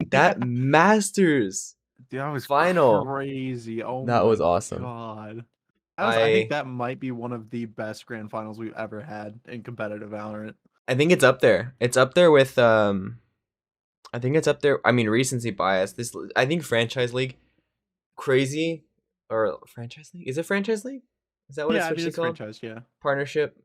That Masters That was final. crazy. Oh That my was awesome. god. I think I that might be one of the best grand finals we've ever had in competitive Valorant. I think it's up there. It's up there with I think it's up there. I mean, recency bias. I think franchise league crazy or franchise league? Is it franchise league? Is that what it's Yeah, I mean officially it's called? franchise, yeah. Partnership.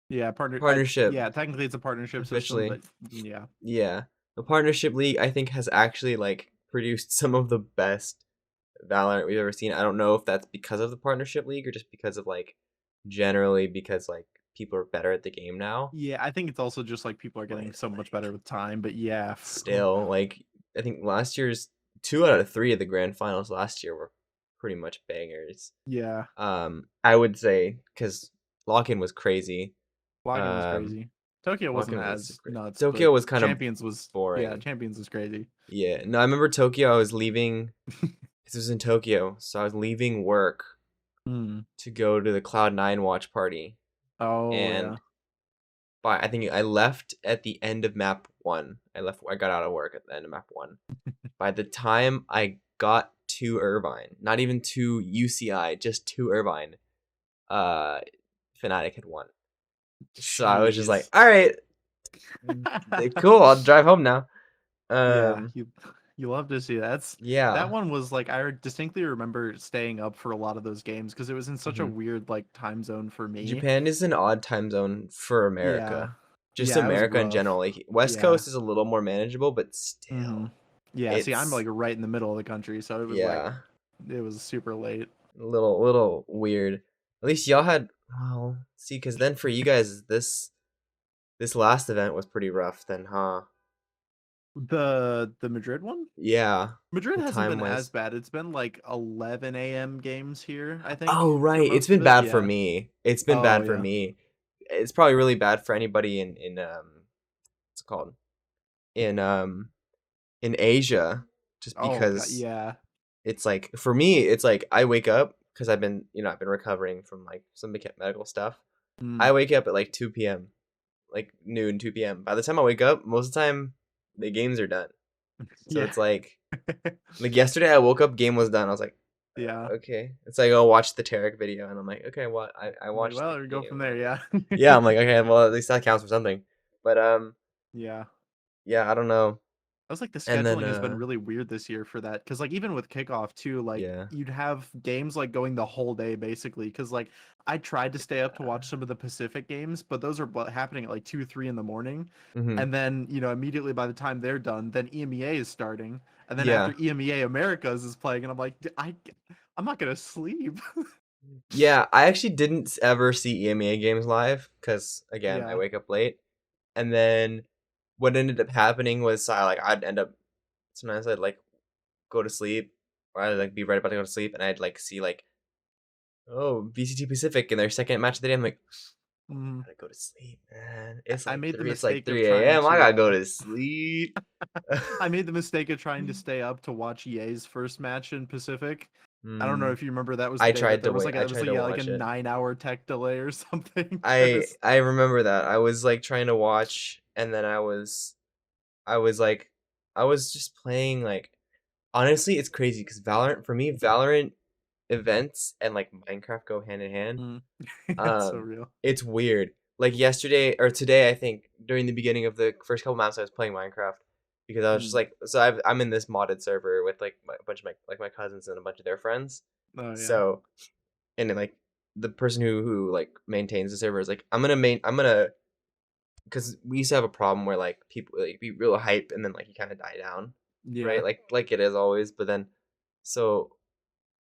Yeah, Partnership yeah, technically it's a partnership system, officially. but yeah. Yeah. The partnership league I think has actually like produced some of the best Valorant we've ever seen. I don't know if that's because of the partnership league or just because of like generally because like people are better at the game now. Yeah, I think it's also just like people are But getting so much like better with time, but yeah. still like I think last year's 2 out of 3 of the grand finals last year were pretty much bangers. Yeah. I would say because lock-in was crazy. Login was Um, crazy. Tokyo wasn't lock-in was as super crazy. nuts, but Tokyo was kind of Champions was yeah, boring. Champions was crazy. Yeah, no, I remember Tokyo. I was leaving. This was in Tokyo, so I was leaving work Hmm. to go to the Cloud9 watch party, Oh yeah. and I think I left at the end of map one. I got out of work at the end of map one. By the time I got to Irvine, not even to UCI, just to Irvine, uh, Fnatic had won. So I was just like, Jeez. all right, cool. I'll drive home now. Yeah, Um, you love to see that. That yeah. one was like distinctly remember staying up for a lot of those games because it was in such a hmm weird like time zone for me. Japan is an odd time zone for Yeah. America. Just Yeah, it was America in rough. general. Like West Yeah. Coast is a little more manageable, but Hmm. still, Yeah, see, I'm it's like right in the middle of the country, so yeah, it was super late. a little weird. At least y'all had well, see, because then for you guys, this last event was pretty rough. Then, huh? The Madrid one? Yeah, Madrid the hasn't time been as was. bad. It's been like 11 a.m. games here, I think, Oh for right, it's most of been it. bad for Yeah. me. It's been Oh bad for yeah. me. It's probably really bad for anybody in what's it called in in Asia, just Oh god, because yeah. it's like for me, it's like I wake up because I've been I've been recovering from like some medical stuff. Mm. I wake up at like 2 p.m., like noon, 2 p.m. By the time I wake up, most of the time the games are done. So Yeah. it's like yesterday I woke up, game was done. I was like, Yeah. okay. It's like I'll watch the Tarek video, and I'm like, okay, what? I Like, watched the well, we go game. from there, yeah. Yeah, I'm like, okay, well at least that counts for something. But Yeah. yeah, I don't know. I was like the And then scheduling has been really weird this year for that because like even with kickoff too, like yeah, you'd have games like going the whole day basically. Because like I tried to stay up to watch some of the Pacific games, but those are happening at like 2, 3 in the morning, hmm and then immediately by the time they're done, then EMEA is starting, and then after yeah, EMEA Americas is playing, and I'm like, I'm not gonna sleep. yeah. I actually didn't ever see EMEA games live because again, I Yeah. wake up late. And then what ended up happening was I'd end up sometimes I'd like go to sleep or I'd like be right about to go to sleep and I'd like see like oh VCT Pacific in their second match of the day. I'm like Mm. I gotta go to sleep, man. It's I like made the three. It's like mistake of 3 trying a.m. I to gotta go to sleep. I made the mistake of trying to stay up to watch EA's first match in Pacific. I don't know mm, if you remember that was the I day that tried there to was wait. like I it was tried like to yeah, like a watch it. 9 hour tech delay or something. I I remember that. I was like trying to watch, and then I was like I was just playing like honestly, it's crazy because Valorant for me, Valorant events and like Minecraft go hand in hand. Mm. It's so Um, real. it's weird. Like yesterday or today, I think during the beginning of the first couple months, I was playing Minecraft because I was just Mm. like, so I'm in this modded server with like a bunch of my cousins and a bunch of their friends. Oh yeah. So and then like the person who like maintains the server is like, I'm gonna because we used to have a problem where like people like be real hype and then like you kind of die down, right? Yeah. Like it is always, but then so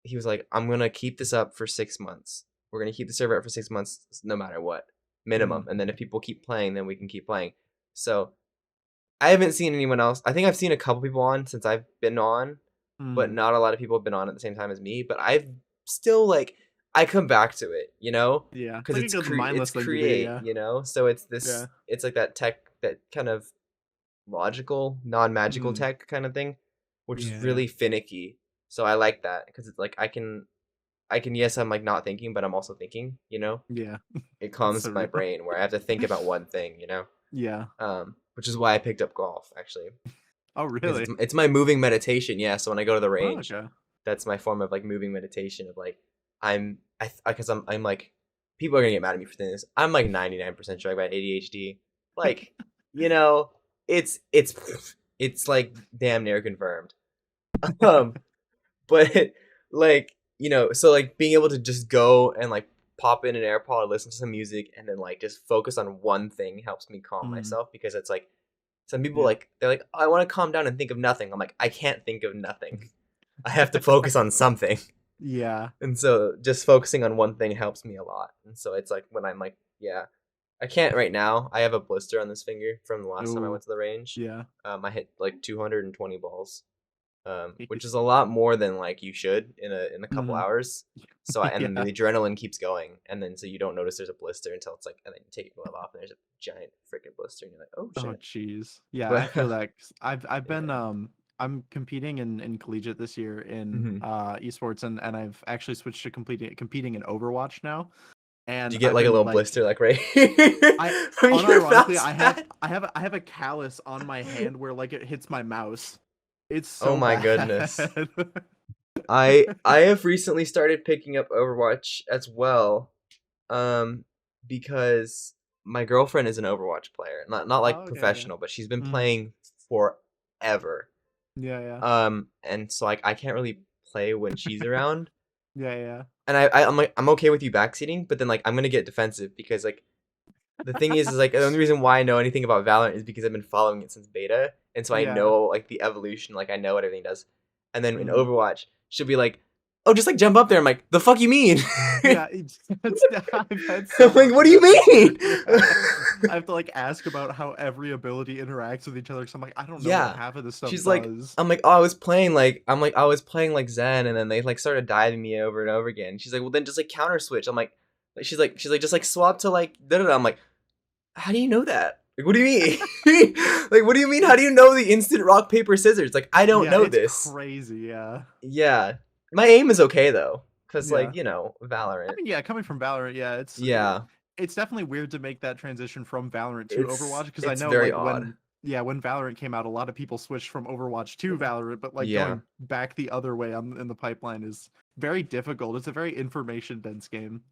he was like, I'm gonna keep this up for 6 months. We're gonna keep the server up for 6 months, no matter what, Mm. minimum. And then if people keep playing, then we can keep playing. So I haven't seen anyone else. I think I've seen a couple people on since I've been on, but Mm. not a lot of people have been on at the same time as me. But I've still like I come back to it, Yeah. It's because like a good mindless it's thing to do, create, yeah. So Yeah. it's like that tech that kind of logical, non-magical Mm. tech kind of thing, which is Yeah, yeah. really finicky. So I like that because it's like I can yes, I'm like not thinking, but I'm also thinking. Yeah. It It's calms so my real. brain where I have to think about one thing. Yeah. Which is why I picked up golf actually. Oh, because really? it's my moving meditation. Yeah, so when I go to the Oh, range, okay. that's my form of like moving meditation of like because I'm like people are gonna get mad at me for saying this. I'm like 99% sure I got ADHD. Like, you know, it's it's it's like damn near confirmed. Um, but like so like being able to just go and like pop in an AirPod, listen to some music, and then like just focus on one thing helps me calm Mm, myself because it's like some people yeah. like they're like, oh, I want to calm down and think of nothing. I'm like, I can't think of nothing. I have to focus on something. Yeah. And so just focusing on one thing helps me a lot. And so it's like when I'm like, yeah, I can't right now. I have a blister on this finger from the last time I Oh, went to the range. yeah. I hit like 220 balls, which is Jeez. a lot more than like you should in a couple Mhm. hours. So and then Yeah. the adrenaline keeps going, and then so you don't notice there's a blister until it's like, and then you take your glove off, and there's a giant freaking blister, and you're like, oh Oh, shit. jeez. Yeah, I But feel that. 'Cause I've been yeah. I'm competing in collegiate this year in Hmm. esports, and I've actually switched to competing in Overwatch now. Do And you get I've like a been little like blister like right here I from your unironically mouse pad? I have a callus on my hand where like it hits my mouse. It's Oh so my bad. goodness. I have recently started picking up Overwatch as well, um, because my girlfriend is an Overwatch player. Not Oh, like okay, yeah. professional, but she's been Mhm. playing forever. Yeah, yeah. And so like I can't really play when she's around. Yeah, yeah. And I'm like I'm okay with you backseating, but then like I'm gonna get defensive because like the thing is like the only reason why I know anything about Valorant is because I've been following it since beta, and so I Yeah. know like the evolution, like I know what everything does. And then in Mhm. Overwatch, she'll be like, "Oh, just like jump up there." I'm like, "The fuck you mean?" Yeah, I've had I'm so like, much "What of do you that this year. mean?" Yeah. I have to like ask about how every ability interacts with each other. So I'm like, I don't know what Yeah, half of this stuff she's like, does. I'm like, "Oh, I was playing like Zen, and then they like started diving me over and over again." She's like, "Well, then just like counter switch." I'm like, she's like, just like swap to like da da da. I'm like, how do you know that? Like, what do you mean? Like, what do you mean? How do you know the instant rock, paper, scissors? Like, I don't Yeah, know it's this. crazy. Yeah. Yeah. My aim is okay, though. Because, like, Yeah. I Valorant. mean, yeah, coming from Valorant, yeah, Yeah. it's definitely weird to make that transition from Valorant to It's Overwatch because I it's know very like odd. when Valorant came out, a lot of people switched from Overwatch to Valorant, but like Yeah. going back the other way in the pipeline is very difficult. It's a very information dense game.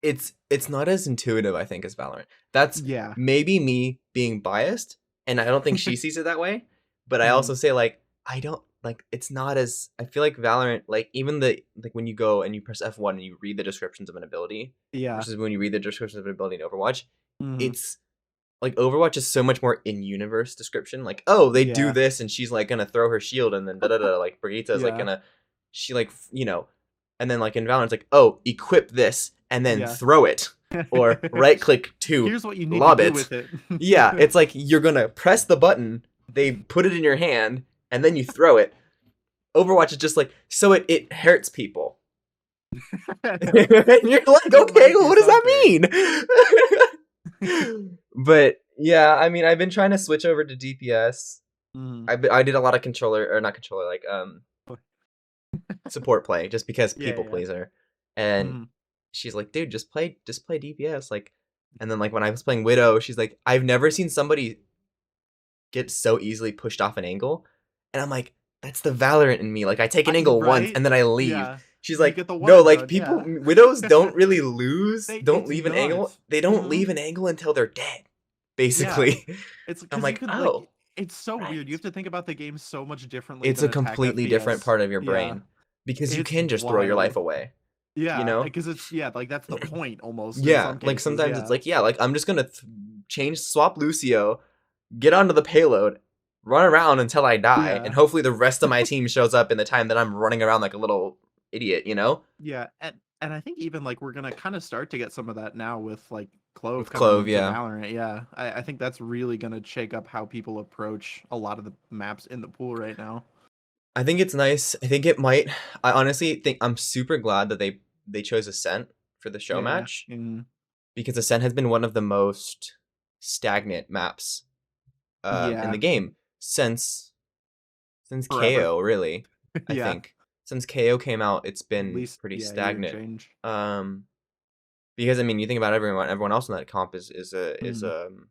It's not as intuitive, I think, as Valorant. That's Yeah. maybe me being biased, and I don't think she sees it that way. But I Mhm. also say like I don't like it's not as I feel like Valorant, like even the like when you go and you press F1 and you read the descriptions of an ability Yeah. versus when you read the descriptions of an ability in Overwatch, Mhm. it's like Overwatch is so much more in universe description. Like, oh, they do Yeah. this and she's like gonna throw her shield and then da da da like Brigitte is like Yeah. gonna she like and then like in Valorant it's like, oh, equip this and then Yeah. throw it. Or right click to Here's what you need to lob do it. with it. Yeah, it's like you're gonna press the button, they put it in your hand, and then you throw it. Overwatch is just like so it hurts people. And you're like, It okay, might well, do what does something. that mean? But yeah, I mean, I've been trying to switch over to DPS. Mhm. I did a lot of controller or not controller, like support play, just because Yeah, people yeah. pleaser. And Mhm. she's like, dude, just play DPS. Like, and then like when I was playing Widow, she's like, I've never seen somebody get so easily pushed off an angle. And I'm like, that's the Valorant in me. Like I take an angle once Right? and then I leave. Yeah. She's You like, get the one no, and like done, people yeah. widows don't really lose, don't It's leave an angle. nuts. They don't Mhm. leave an angle until they're dead, Yeah. basically. It's I'm because you like, could like oh, it's so weird. You right. have to think about the game so much differently It's than a attack completely different FPS. part of your Yeah. brain because you It's can just throw your life wild. away, you Yeah, know? because it's yeah, like that's the point almost in Yeah, some like cases. sometimes it's Yeah. like, yeah, like I'm just gonna swap Lucio, get onto the payload, run around until I die, and Yeah. hopefully the rest of my team shows up in the time that I'm running around like a little idiot, you know? Yeah. And I think even like we're gonna kind of start to get some of that now with like Clove With coming Clove, into yeah. Valorant. Yeah. I think that's really gonna shake up how people approach a lot of the maps in the pool right now. I think it's nice. I think it might. I honestly think I'm super glad that they chose Ascent for the show Yeah, yeah. match Mm, because Ascent has been one of the most stagnant maps in yeah. the game since Forever. KO, really. I Yeah. think since KO came out, it's At been least pretty yeah, a year and stagnant. change. Um, because I mean, you think about everyone else in that comp is Mm,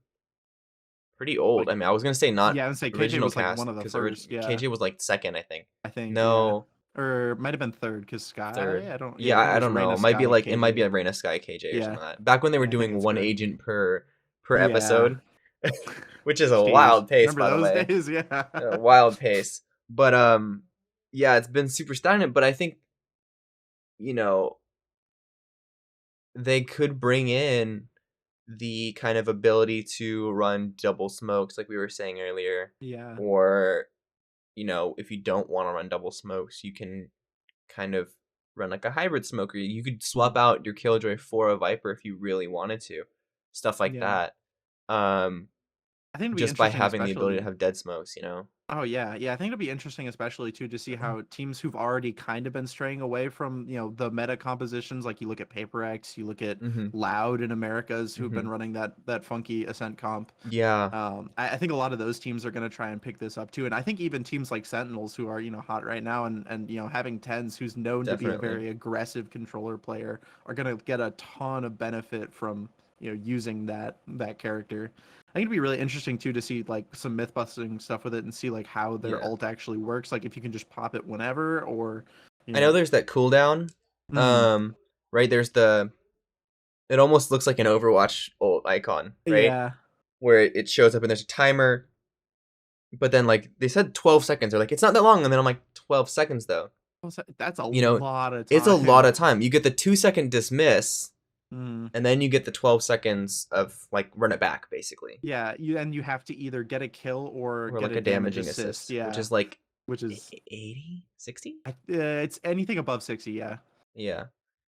pretty old. Like I mean, I was gonna say not yeah, I would say KJ original was like one cast of the because first. Yeah, KJ was like second, I think. I think yeah, No, or might have been third because Sky. third. I don't. Yeah, Yeah, I think it I was don't know. Reina It might be Sky like it might be KJ. a Reina Sky KJ or Yeah, something like that. Back when they were yeah, I think doing that's one correct. agent per Yeah, episode, which is a jeez, wild pace, remember by the those way. days? Yeah, A wild pace. But yeah, it's been super stagnant. But I think you know they could bring in the kind of ability to run double smokes, like we were saying earlier, yeah, or if you don't want to run double smokes, you can kind of run like a hybrid smoker. You could swap mm, out your Killjoy for a Viper if you really wanted to, stuff like yeah. that. Um, I think it'd be just by interesting, having the ability to especially. have dead smokes. Oh yeah, yeah. I think it'll be interesting, especially too, to see how teams who've already kind of been straying away from the meta compositions. Like you look at Paper X, you look at Mhm. Loud in Americas, who've been Mhm. running that funky Ascent comp. Yeah. I think a lot of those teams are going to try and pick this up too, and I think even teams like Sentinels, who are hot right now, and having Tens, who's known to be a Definitely. very aggressive controller player, are going to get a ton of benefit from using that character. I think it'd be really interesting too to see like some myth busting stuff with it and see like how their Yeah. ult actually works. Like if you can just pop it whenever, or you I know know. there's that cooldown. Mm, Um, right there's the it almost looks like an Overwatch ult icon, right? yeah. Where it shows up and there's a timer, but then like they said 12 seconds. They're like it's not that long, and then I'm like 12 seconds though. That's a You know, lot of it's a lot time. of time. You get the 2-second dismiss, Mm. and then you get the 12 seconds of like run it back basically, Yeah, you have to either get a kill or or get like a a damage damaging assist. assist, which Yeah, is like which is 80, 60. it's anything above 60. Yeah, Yeah,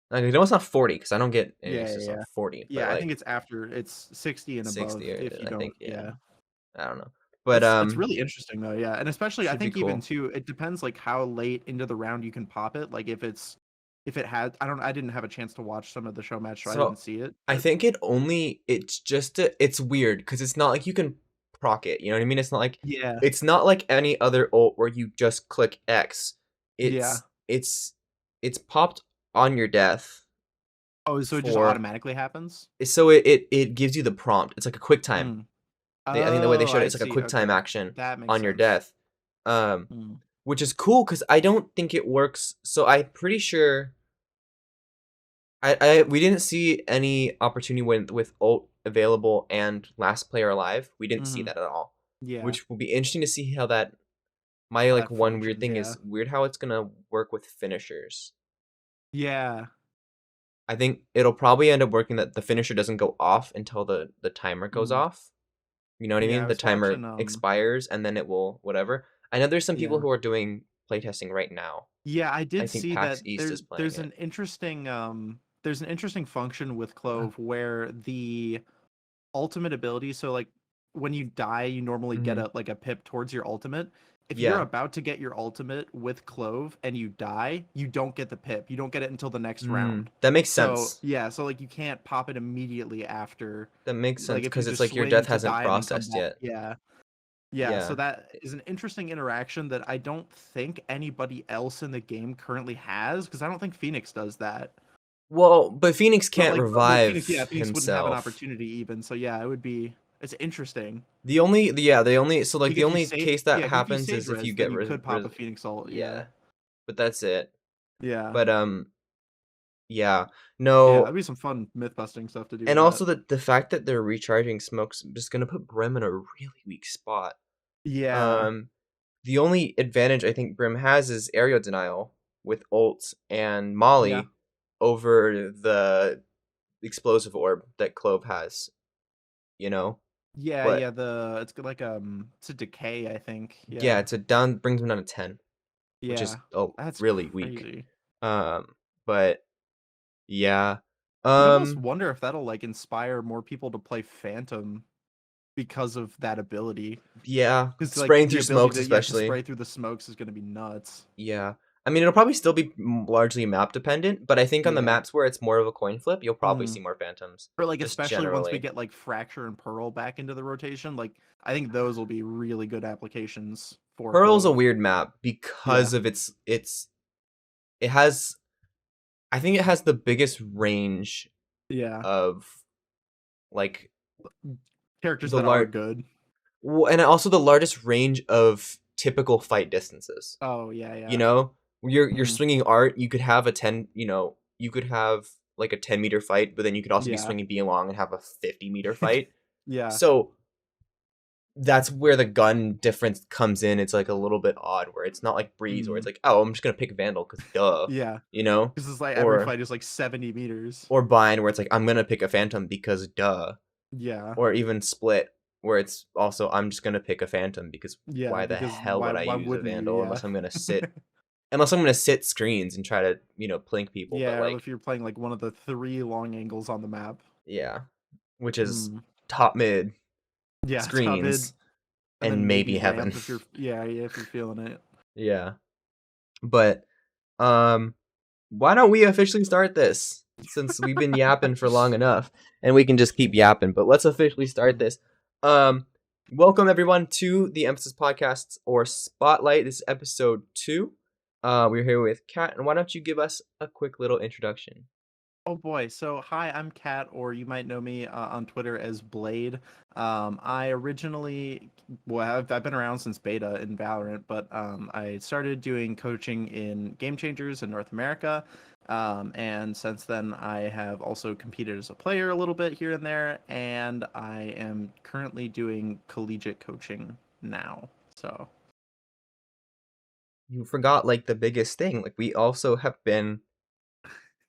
like I know it's not 40 because I don't get any yeah, assists yeah, on yeah. 40, but Yeah, I think like it's after it's 60 and above 60, if you I don't. think. Yeah, Yeah, I don't know, but it's really interesting though. Yeah, and especially I should be think even cool. too, it depends like how late into the round you can pop it. Like if it had I didn't have a chance to watch some of the show match, so I didn't So see it. I But think it's weird because it's not like you can proc it. You know what I mean? yeah, It's not like any other ult where you just click X. yeah. It's popped on your death Oh, so it just for automatically happens? so it gives you the prompt. It's like a quick time. Mm. I think the way they Oh, showed it, I it's like a see. quick time Okay, action that makes on your sense. death. Um, Mm. which is cool because I don't think it works. So I'm pretty sure we didn't see any opportunity with ult available and last player alive. We didn't see Hmm. that at all, Yeah, which will be interesting to see how that. My how like that one weird functions. thing Yeah, is weird how it's gonna work with finishers. yeah. I think it'll probably end up working that the finisher doesn't go off until the timer goes Mm. off. You know what I Yeah, mean? I The was timer watching. expires and then it will whatever. I know there's some people Yeah, who are doing playtesting right now. yeah. I I did think see that PAX East is playing it. there's an interesting function with Clove where the ultimate ability. So like when you die, you normally get Hmm. a pip towards your ultimate. If you're Yeah. about to get your ultimate with Clove and you die, you don't get the pip. You don't get it until the next round. That makes So sense. yeah, so like you can't pop it immediately after. That makes Like sense if you because it's just like your death swing to hasn't die and then come processed back. yet. Yeah. Yeah, so Yeah. that is an interesting interaction that I don't think anybody else in the game currently has because I don't think Phoenix does that. Well, but Phoenix But can't like, well, Phoenix, yeah, revive Phoenix wouldn't have an himself. opportunity even. So yeah, it would be. It's interesting. The only so like Like the if you only say, case that yeah, if you happens sage is if you res, get then you could pop a Phoenix ult. Yeah, yeah, but that's it. yeah, But yeah, yeah. no, That'd be some fun myth busting stuff to do and with that. also the fact that they're recharging smokes just gonna put Brim in a really weak spot. Yeah, Um, the only advantage I think Brim has is area denial with ult and yeah, Molly over the explosive orb that Clove has. You know, yeah, but yeah. It's got like it's a decay, I think. yeah, Yeah, it's a down brings him down to 10, which is yeah. That's really weak. crazy. But yeah, You almost um, wonder if that'll like inspire more people to play Phantom because of that ability. yeah, Because like spraying the through ability smokes that you have to especially. spray through the smokes is going to be nuts. Yeah, I mean it'll probably still be largely map dependent, but I think on the Yeah. maps where it's more of a coin flip, you'll probably Mm. see more phantoms. Or like Just especially once we generally, get like Fracture and Pearl back into the rotation, like I think those will be really good applications for Pearl's a Clove. weird map Yeah. because of it has I think it has the biggest range Yeah. of like Characters the that are large good. And also the largest range of typical fight distances. Oh yeah, You yeah. know, you're Mm, swinging art. You could have a 10. You could have like a 10-meter fight, but then you could also be yeah, swinging B along and have a 50-meter fight. yeah. So that's where the gun difference comes in. It's like a little bit odd, where it's not like Breeze, where Mm, it's like, oh, I'm just gonna pick Vandal because duh, yeah. you know, This is like every or fight is like 70 meters. Bind, where it's like I'm gonna pick a Phantom because duh, Yeah, or even Split, where it's also I'm just gonna pick a Phantom because yeah. why the Because hell would I why use a wouldn't you? Vandal Yeah. unless I'm gonna sit screens and try to plink people, but Yeah, or like if you're playing like one of the three long angles on the map. yeah, which is Mm. top mid Yeah, top mid, screens and and then maybe maybe heaven. ramp if you're yeah if you're feeling it. Yeah, but um why don't we officially start this? Since we've been yapping for long enough, and we can just keep yapping, but let's officially start Mm. this. Um, Welcome everyone to the Emphasis Podcasts or Spotlight. This is episode 2. We're here with Kat, and why don't you give us a quick little introduction? Oh boy. So, hi, I'm Kat, or you might know me on Twitter as Blade. I originally, well, I've been around since beta in Valorant, but I started doing coaching in Game Changers in North America. And since then, I have also competed as a player a little bit here and there, and I am currently doing collegiate coaching now. So, You forgot like the biggest thing. Like we also have been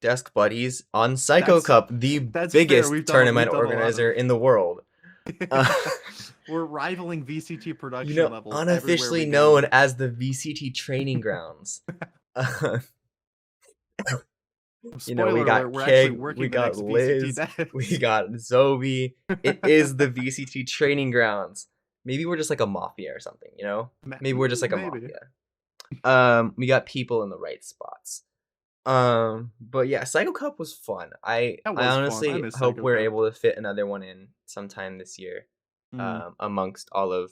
desk buddies on Psycho that's Cup, the that's fair. biggest We've tournament done a lot organizer of. in the world. Uh, We're rivaling VCT production levels everywhere unofficially we known go. as the VCT training grounds. Uh, we Spoiler alert, got we're actually Keg, we working the got next VCT Liz, we next. got Zoe. It is the VCT training grounds. Maybe we're just like a mafia or something, you know? Maybe we're just like a Maybe. mafia. We got people in the right spots. But yeah, Psycho Cup was fun. That I was fun. I honestly miss hope Psycho we're Cup. able to fit another one in sometime this year. Mm. Amongst all of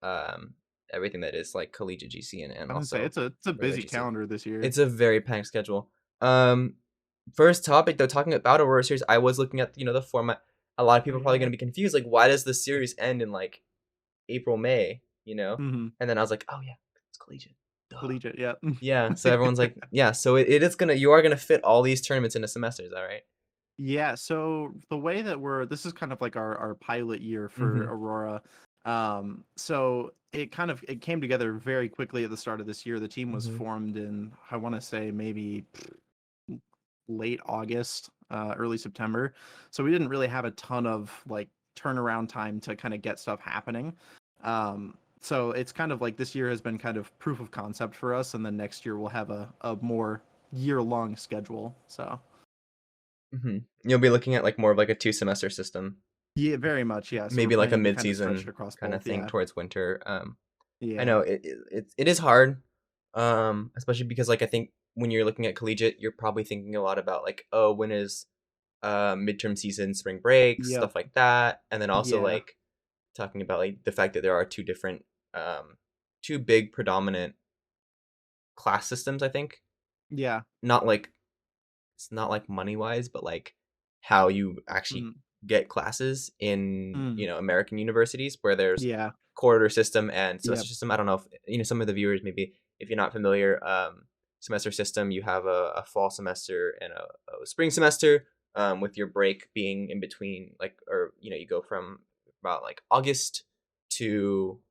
um everything that is like collegiate GC and I was gonna say also it's a regular busy GC. calendar this year. It's a very packed schedule. Um, First topic though, talking about Aurora Series, I was looking at the format. A lot of Oh people are probably yeah. gonna be confused, like why does the series end in like April, May, Hmm. And then I was like, oh yeah, it's collegiate. Duh. Collegiate, yeah. Yeah. So everyone's like, yeah. So it is you are gonna fit all these tournaments in a semester. Is that right? Yeah, so the way that this is kind of like our pilot year for Mm-hmm. Aurora. So it came together very quickly at the start of this year. The team was Mm-hmm. formed in, I want to say, maybe late August, early September. So we didn't really have a ton of like turnaround time to kind of get stuff happening. So it's kind of like this year has been kind of proof of concept for us, and then next year we'll have a more year long schedule. So Mm-hmm. You'll be looking at like more of like a 2-semester system, yeah, very much. Yeah. So we're maybe like a planning to kind of stretch it mid-season across kind of both. thing Yeah. towards winter. I Yeah. know it is hard, especially because like I think when you're looking at collegiate, you're probably thinking a lot about like, oh, when is midterm season, spring breaks, Yep. stuff like that, and then also Yeah. like talking about like the fact that there are two big predominant class systems. I think Yeah. not like it's not like money wise, but like how you actually Mm. get classes in Mm. American universities where there's Yeah. quarter system and semester Yep. system. I don't know if some of the viewers maybe if you're not familiar. Semester system you have a fall semester and a spring semester. With your break being in between, like or you go from about like August to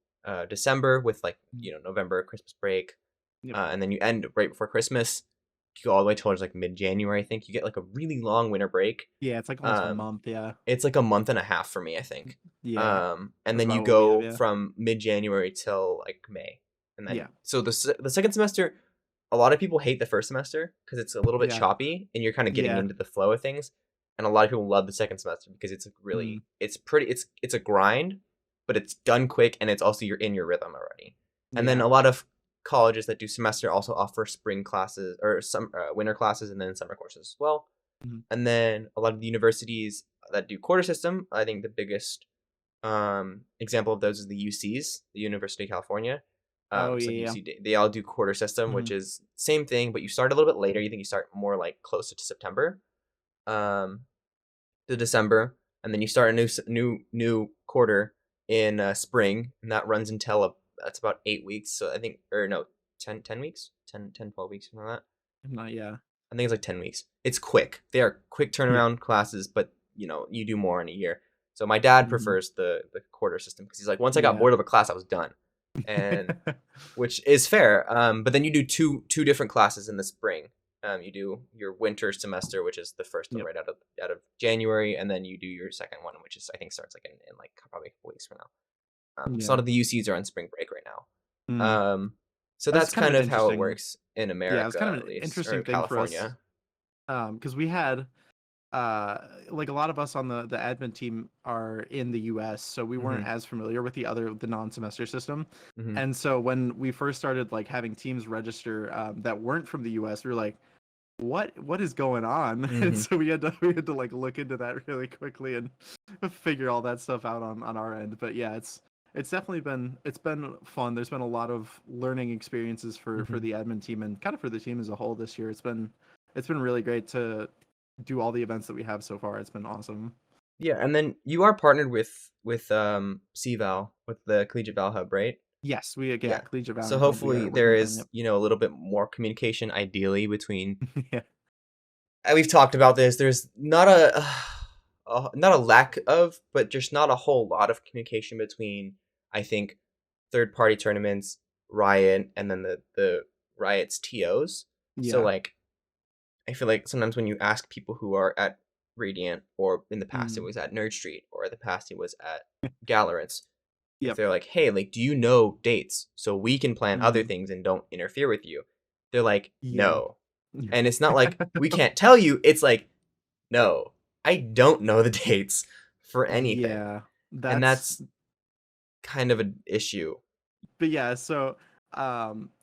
December with like Mm. November Christmas break, Yep. and then you end right before Christmas. You go all the way towards like mid January. I think you get like a really long winter break. Yeah. It's like almost a Um, month. Yeah. it's like a month and a half for me, I think. Yeah. And That's then you about what we have. go Yeah. from mid January till like May, and then Yeah. so the second semester, a lot of people hate the first semester because it's a little bit Yeah. choppy and you're kind of getting Yeah. into the flow of things. And a lot of people love the second semester because it's Mm. really it's a grind, but it's done quick and it's also you're in your rhythm already. And then Yeah. a lot of colleges that do semester also offer spring classes or some winter classes and then summer courses as well. Mm. And then a lot of the universities that do quarter system, I think the biggest example of those is the UCs, the University of California. Oh So like yeah. UC, they all do quarter system, which Mhm. is same thing, but you start a little bit later. You think you start more like closer to September, um, to December, and then you start a new quarter in spring, and that runs until that's about 8 weeks. So I think, or no, 10 weeks, 12 weeks, something like that. Not yeah. I think it's like 10 weeks. It's quick. They are quick Yeah. turnaround classes, but you do more in a year. So my dad Mhm. prefers the quarter system because he's like, once I got Yeah. bored of a class, I was done, and which is fair. But then you do two different classes in the spring. You do your winter semester, which is the first one Yep. right out of January, and then you do your second one, which is I think starts like in like probably a couple weeks from now. So a lot Yeah. of the UCs are on spring break right now. Mm. So That's that's kind of kind an of how it interesting. works in Yeah, it's kind America, of at an least, or interesting in thing for us, California. because we had like a lot of us on the admin team are in the US, so we weren't Hmm. as familiar with the non-semester system. Hmm. And so when we first started like having teams register that weren't from the US, we were like, what is going on? And Hmm. so we had to like look into that really quickly and figure all that stuff out on our end. But yeah, it's definitely been fun. There's been a lot of learning experiences for Hmm. the admin team and kind of for the team as a whole this year. It's been really great to do all the events that we have so far. It's been awesome. Yeah, and then you are partnered with CVal, with the Collegiate Val Hub, right? Yes, we yeah, Yeah. Collegiate So Valorant Hub. We hopefully are working there with them. is, Yep. a little bit more communication ideally between. Yeah. We've talked about this. There's not not a lack of, but just not a whole lot of communication between, I think, third party tournaments, Riot, and then the Riot's TOs. So Yeah. like I feel like sometimes when you ask people who are at Radiant, or in the past it Mm. was at Nerd Street, or in the past it was at Gallerants, if Yep. they're like, hey, like, do you know dates so we can plan other Mm. things and don't interfere with you? They're like, Yeah. no. And it's not like we can't tell you, it's like, no, I don't know the dates for anything. Yeah. And That's that's kind of an issue. but yeah, so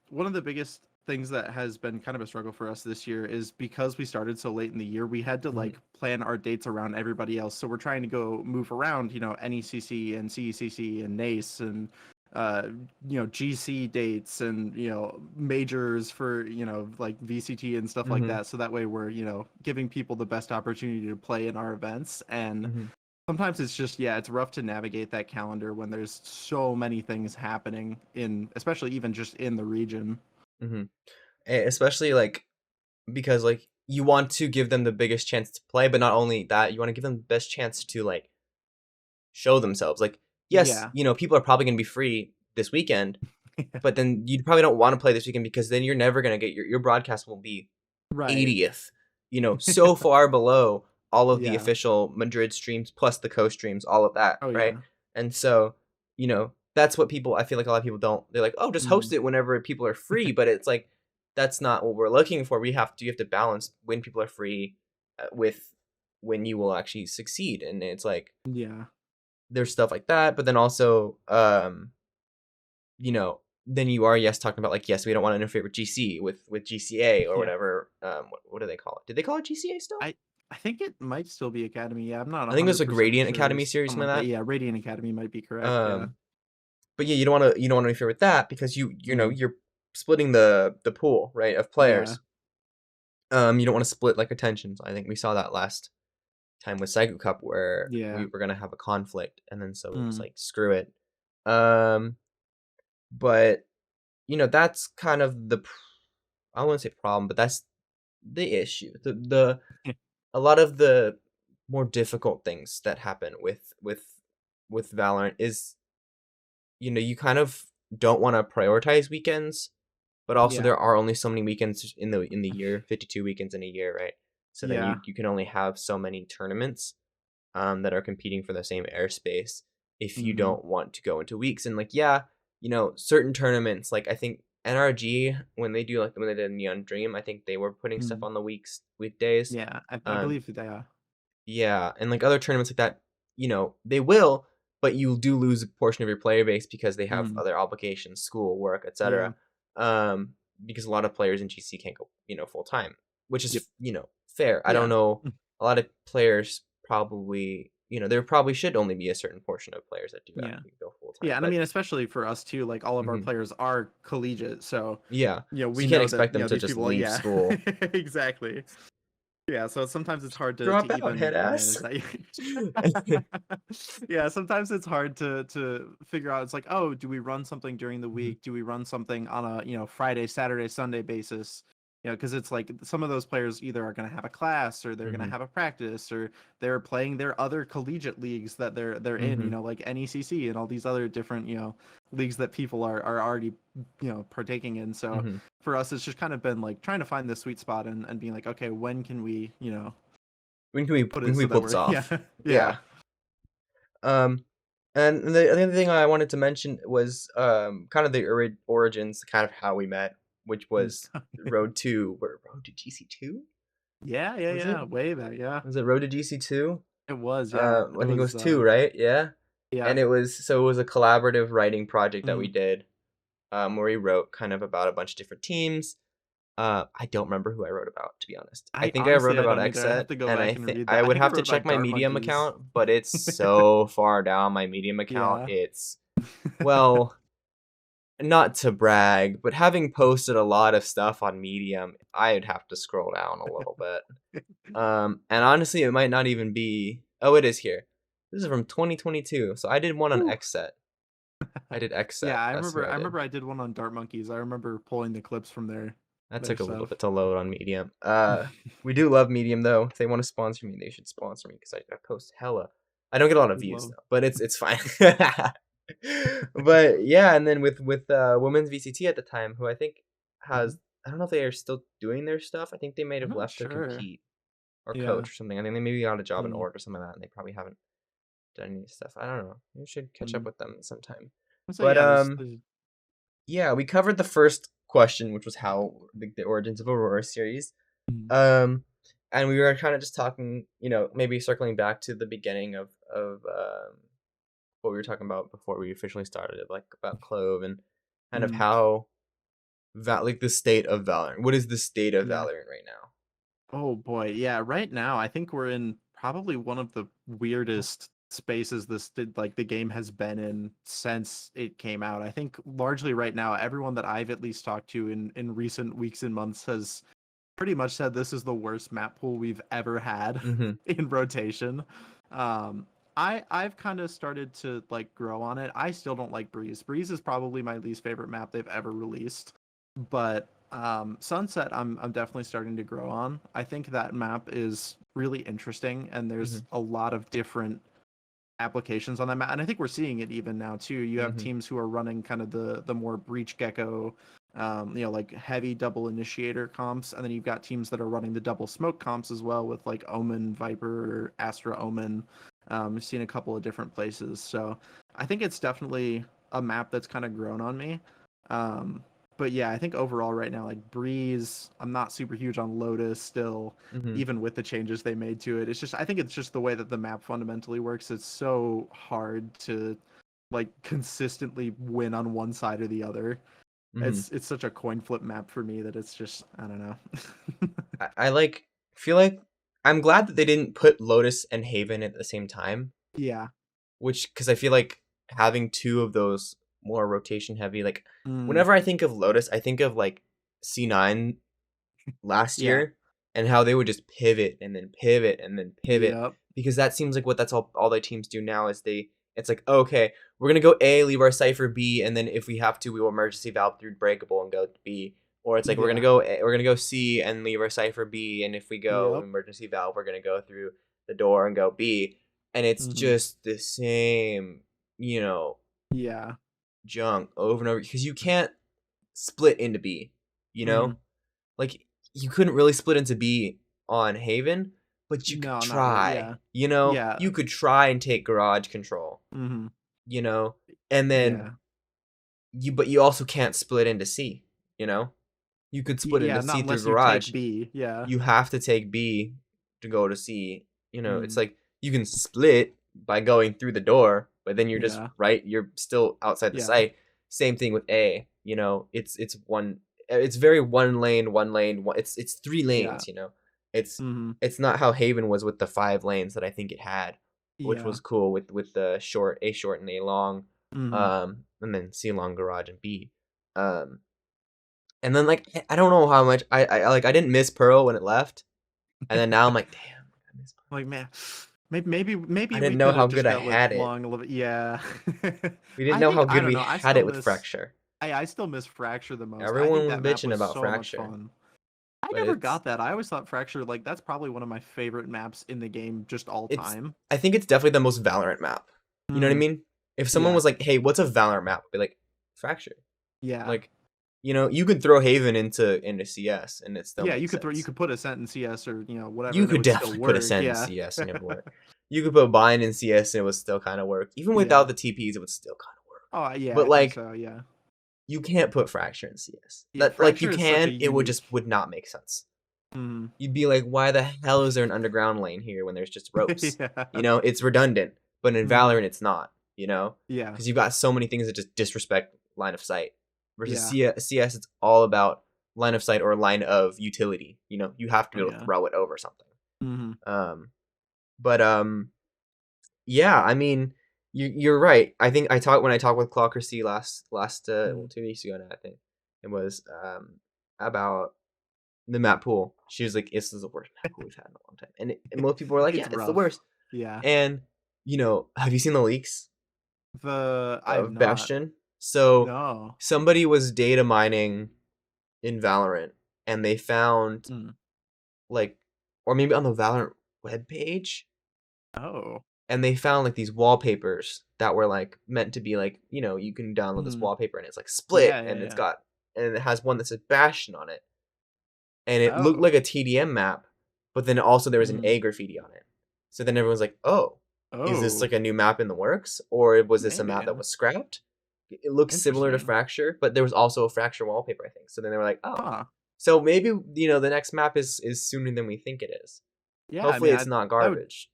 one of the biggest things that has been kind of a struggle for us this year is because we started so late in the year, we had to Hmm. like plan our dates around everybody else. So we're trying to go move around, NECC and CECC and NACE and uh GC dates and majors for like VCT and stuff like Hmm. that. So that way we're giving people the best opportunity to play in our events. And Hmm. sometimes it's just, yeah, it's rough to navigate that calendar when there's so many things happening especially even just in the region. Hmm. Especially like because like you want to give them the biggest chance to play, but not only that, you want to give them the best chance to like show themselves. Like, yes, Yeah. people are probably going to be free this weekend, but then you probably don't want to play this weekend because then you're never going to get your broadcast will be Right. 80th, so far below all of the Yeah. official Madrid streams plus the co-streams, all of that, Oh right? yeah. And so, that's what people, I feel like a lot of people don't, they're like, oh, just host Mm. it whenever people are free. But it's like, that's not what we're looking for. You have to balance when people are free with when you will actually succeed. And it's like, Yeah. there's stuff like that, but then also, you know, then you are, yes, talking about like, yes, we don't want to interfere with GC, with GCA or Yeah. whatever. What do they call it? Did they call it GCA still? I think it might still be Academy. Yeah, I'm not I think it was like 100% Radiant sure. Academy series, Something something like that. like Yeah, Radiant Academy might be that. correct. Yeah. But yeah, you don't want to interfere with that because Mm. you're splitting the pool, right, of Yeah. players. You don't want to split like attentions. I think we saw that last time with Saigu Cup where we Yeah. were gonna have a conflict, and then so it was Mm. like screw it. Um, but that's kind of I wouldn't say problem, but that's the issue. The A lot of the more difficult things that happen with Valorant is, you kind of don't want to prioritize weekends, but also Yeah. there are only so many weekends in the year, 52 weekends in a year, right? So then you Yeah. you can only have so many tournaments that are competing for the same airspace if you Mm-hmm. don't want to go into weeks. And like, yeah, certain tournaments, like I think NRG, when they did Neon Dream, I think they were putting stuff Mm. on the weekdays. Yeah. I Um, believe they are. yeah, and like other tournaments like that, they will, but you do lose a portion of your player base because they have Mm. other obligations, school, work, Yeah. etc. Um, because a lot of players in GC can't go, full time, which Yep. is, fair. I don't Yeah. know. A lot of players probably, there probably should only be a certain portion of players that do Yeah. actually go full time. Yeah, and I But mean, especially for us too, like all of our mhm, players are collegiate, so yeah, so we you can't know that expect them to these just people. leave Yeah, school. exactly. Yeah, so sometimes it's hard to Drop out, even head manage ass. that. Yeah, sometimes it's hard to figure out. It's like, oh, do we run something during the Mhm, week? Do we run something on a, Friday, Saturday, Sunday basis? Because it's like some of those players either are going to have a class or they're going to mhm, have a practice or they're playing their other collegiate leagues that they're in, mhm, like NECC and all these other different, leagues that people are already, partaking in. So mhm. for us, it's just kind of been like trying to find the sweet spot and being like, okay, when can we, put When it can we so that pull this we're, yeah, off? yeah. Yeah. Um, and the other thing I wanted to mention was kind of the origins, kind of how we met, which was Road to GC2? Yeah, yeah, Was it? yeah. Way back, yeah. Was it Road to GC2? It was, yeah. I It think it was was, two, right? Yeah. yeah. And it was a collaborative writing project that we Mm. did, where we wrote kind of about a bunch of different teams. I don't remember who I wrote about, to be honest. I I think I honestly, wrote I about don't either. I have Xset, to go and back and read I that. I would think I have to wrote check about my Dart Medium Monkeys. account, but it's so far down my Medium account. Yeah. It's, well, not to brag, but having posted a lot of stuff on Medium, I'd have to scroll down a little bit. And honestly, it might not even be. Oh, it is here. This is from 2022. So I did one on Whew. Xset. I did Xset. Yeah, I That's who remember. I I did. remember I did one on Dart Monkeys. I remember pulling the clips from That their took a little stuff. bit to load on Medium. We do love Medium though. If they want to sponsor me, they should sponsor me because I post hella. I don't get a lot of Would views love. though, but it's fine. But yeah, and then with Women's VCT at the time, who I think Mhm. has, I don't know if they are still doing their stuff. I think they might I'm have not left to sure. compete or Yeah. coach or something. I think they maybe got a job in Mm, org or something like that, and they probably haven't done any stuff. I don't know. We should catch up mm. with them sometime. So But yeah, there's yeah, we covered the first question, which was how the origins of Aurora series. mm, Um, and we were kind of just talking, maybe circling back to the beginning of what we were talking about before we officially started it, like about Clove and kind of mm, how like the state of Valorant. What is the state of yeah. Valorant right now? Oh boy, yeah. Right now, I think we're in probably one of the weirdest spaces like the game has been in since it came out. I think largely right now, everyone that I've at least talked to in recent weeks and months has pretty much said this is the worst map pool we've ever had Mm-hmm. in rotation. Um, I've kind of started to like grow on it. I still don't like Breeze. Breeze is probably my least favorite map they've ever released, but Sunset I'm definitely starting to grow on. I think that map is really interesting, and there's Mm-hmm. a lot of different applications on that map, and I think we're seeing it even now too. You have Mm-hmm. teams who are running kind of the more breach gecko, like heavy double initiator comps, and then you've got teams that are running the double smoke comps as well with like Omen Viper or Astra Omen. We've seen a couple of different places, so I think it's definitely a map that's kind of grown on me. Um, but yeah, I think overall right now, like Breeze, I'm not super huge on Lotus still, Mm-hmm. even with the changes they made to it. It's just I think it's just the way that the map fundamentally works. It's so hard to like consistently win on one side or the other. Mm-hmm. It's such a coin flip map for me that it's just I don't know. I like feel like I'm glad that they didn't put Lotus and Haven at the same time, Yeah. which because I feel like having two of those more rotation heavy, like Mm, whenever I think of Lotus, I think of like C9 last yeah. year and how they would just pivot and then pivot and then pivot Yep. because that seems like what that's all the teams do now is it's like okay, we're gonna go A, leave our cipher B, and then if we have to we will emergency valve through breakable and go to B, or it's like Yeah. we're gonna go C and leave our cipher B, and if we go Yep. emergency valve we're gonna go through the door and go B, and it's Hmm. just the same, you know Yeah. junk over and over because you can't split into B, you Hmm. know like you couldn't really split into B on Haven, but you could No, not really. try. Yeah. You Yeah. could try and take garage control. Hmm. You know, and then Yeah. but you also can't split into C. You know, you could split into Yeah. Not C through unless you take garage. B. Yeah. You have to take B to go to C. It's Mm. like you can split by going through the door, but then you're just Yeah. right. You're still outside the Yeah. site. Same thing with A. It's one. It's very one lane, one lane. It's three Yeah. lanes. It's Hmm. it's not how Haven was with the 5 lanes that I think it had, which Yeah. was cool with the short and A long, Hmm. and then C long garage and B. Um, and then like I don't know how much I like I didn't miss Pearl when it left. And then now I'm like, damn, I miss Like, man, maybe I we didn't know could how have good just I got like had it. long a little bit. Yeah. We didn't I know think how I good don't we know. I had still it with miss Fracture. I still miss Fracture the most. I Everyone think was that map bitching was about so much Fracture, fun. I but never it's got that. I always thought Fracture, like, that's probably one of my favorite maps in the game, just all it's time. I think it's definitely the most Valorant map. You know what I Mm, mean? If someone yeah. was like, "Hey, what's a Valorant map?" I'd be like, "Fracture." Yeah. Like, you could throw Haven into CS and it still Yeah, makes you sense. could put a Ascent in CS or, whatever, You and it could would still definitely put work. Ascent in Yeah. CS and it would work. You could put Bind in CS and it would still kind of work. Even without Yeah. the TPs, it would still kind of work. Oh, yeah, But I think like, so. Yeah. you can't put Fracture in CS. Yeah, That like you Fracture is such a can, it would unique. just would not make sense. Mm. You'd be like, why the hell is there an underground lane here when there's just ropes? Yeah. It's redundant. But in Mm. Valorant, it's not. Yeah. Because you've got so many things that just disrespect line of sight. Versus Yeah. CS, it's all about line of sight or line of utility. You have to Oh, be able to yeah. throw it over something. Hmm. But yeah. I mean, you're right. I think when I talked with Clocker C last Mm. 2 weeks ago now. I think it was about the map pool. She was like, "This is the worst map pool we've had in a long time," and most people were like, It's "Yeah, it's the rough. worst." Yeah. And have you seen the leaks I've of not. Bastion? So No. somebody was data mining in Valorant, and they found Mm. like, or maybe on the Valorant webpage, Oh. and they found like these wallpapers that were like meant to be like, you can download this Mm. wallpaper and it's like split, Yeah, yeah, and yeah. it has one that says Bastion on it, and it looked Oh. like a TDM map, but then also there was an Mm. A graffiti on it. So then everyone's like, "Oh, is this Oh. like a new map in the works, or was this a Maybe, map that yeah. was scrapped?" It looks similar to Interesting. Fracture, but there was also a Fracture wallpaper, I think. So then they were like, "Oh, Huh. so maybe the next map is sooner than we think it is. Yeah, I Hopefully, mean, it's not that would garbage."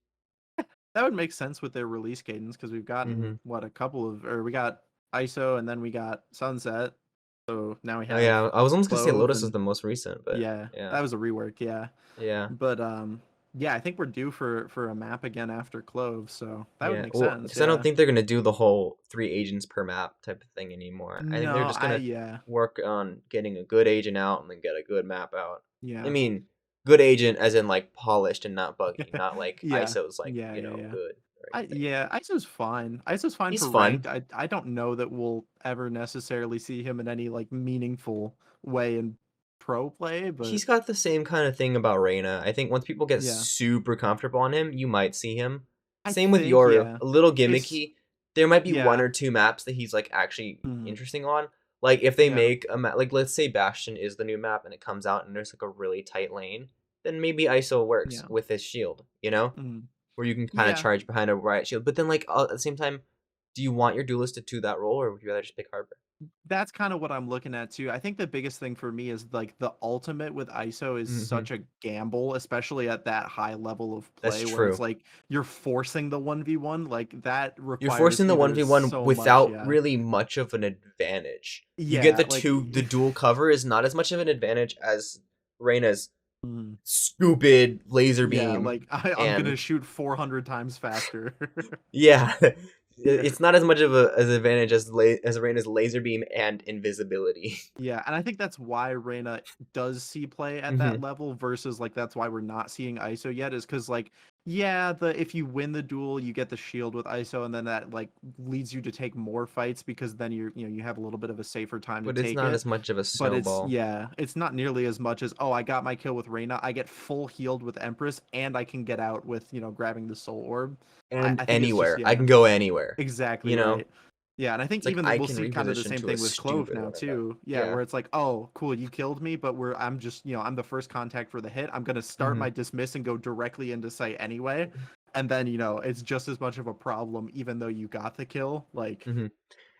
that would make sense with their release cadence because we've gotten Hmm. what a couple of or we got ISO and then we got Sunset. So now we Oh have yeah, I was almost gonna say Clove Lotus was and the most recent, but yeah, yeah, that was a rework, yeah. yeah. But yeah, I think we're due for a map again after Clove, so that would Yeah, make well, sense, because I don't yeah. think they're gonna do the whole 3 agents per map type of thing anymore. I think they're No, just gonna yeah. work on getting a good agent out and then get a good map out. I Yeah. mean, good agent as in like polished and not buggy, not like Yeah. ISO's like Yeah, yeah, yeah. good or anything. ISO's fine. ISO's fine He's for fun. ranked. I don't know that we'll ever necessarily see him in any like meaningful way in pro play, but He's got the same kind of thing about Reyna. I think once people get yeah. super comfortable on him, you might see him. I Same with think Yoru. yeah. A little It's gimmicky. There might be one yeah. or two maps that he's like actually Mhm. interesting on. Like if they Yeah. make a map, like let's say Bastion is the new map and it comes out and there's like a really tight lane, then maybe ISO works Yeah. with his shield, Mhm. where you can kind of Yeah. charge behind a riot shield. But then like at the same time, do you want your duelist to do that role or would you rather just pick Harbor? That's kind of what I'm looking at too. I think the biggest thing for me is like the ultimate with ISO is Hmm. such a gamble, especially at that high level of That's play where it's true. like you're forcing the 1v1. Like that You're requires forcing the either 1v1 so much, without yeah. really much of an advantage. You get Yeah, the like the dual cover is not as much of an advantage as Reyna's mm, stupid laser yeah, beam like I'm gonna and shoot 400 times faster. yeah. Yeah. It's not as much of a as an advantage as Reyna's laser beam and invisibility. Yeah, and I think that's why Reyna does see play at that Hmm. level versus like that's why we're not seeing ISO yet is because like yeah, the if you win the duel, you get the shield with ISO, and then that like leads you to take more fights because then you have a little bit of a safer time to But it's take not it. as much of a But it's snowball. yeah, it's not nearly as much as oh I got my kill with Reyna, I get full healed with Empress, and I can get out with grabbing the soul orb. And I think it's just anywhere. I yeah. can go anywhere. Exactly You know? right. Yeah, and I think It's like even I we'll can see kind of the reposition same to a thing with Clove stupid now one of them. too. Yeah, Yeah. where it's like, oh, cool, you killed me, but I'm just, I'm the first contact for the hit. I'm gonna start Hmm. my dismiss and go directly into sight anyway, and then it's just as much of a problem even though you got the kill. Like, Hmm.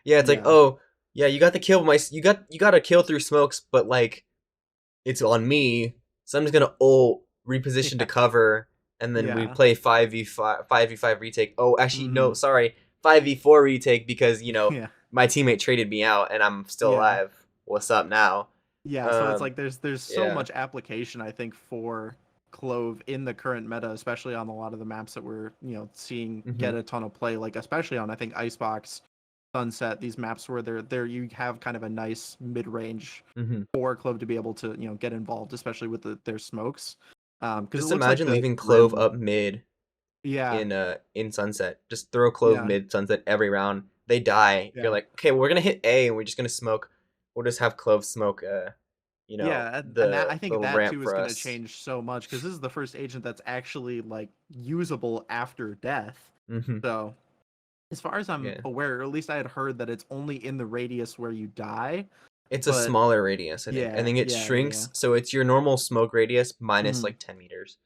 Yeah, it's like, yeah, oh, yeah, you got the kill, you got a kill through smokes, but like it's on me, so I'm just gonna ult reposition to yeah, cover, and then we yeah, play 5v5 retake. Oh, actually, no, mm, sorry, 5v4 retake because yeah, my teammate traded me out and I'm still yeah. alive. What's up now? Yeah, so it's Um, like there's so yeah. much application I think for Clove in the current meta, especially on a lot of the maps that we're seeing Hmm. get a ton of play. Like especially on I think Icebox, Sunset, these maps where they're you have kind of a nice mid range Hmm. for Clove to be able to get involved, especially with their smokes. Because it Just looks like imagine the leaving Clove rim. up mid Yeah, in Sunset. Just throw Clove yeah, mid Sunset every round. They die. You're yeah. like, okay, we're gonna hit A and we're just gonna smoke. We'll just have Clove smoke. Yeah, and that I The think that ramp too is for going to us. change so much because this is the first agent that's actually like usable after death. Hmm. So, as far as I'm Yeah, aware, or at least I had heard that it's only in the radius where you die. it's a But smaller radius. I think. I yeah, think it yeah, yeah, yeah. shrinks, so it's your normal smoke radius minus Mhm. like 10 meters.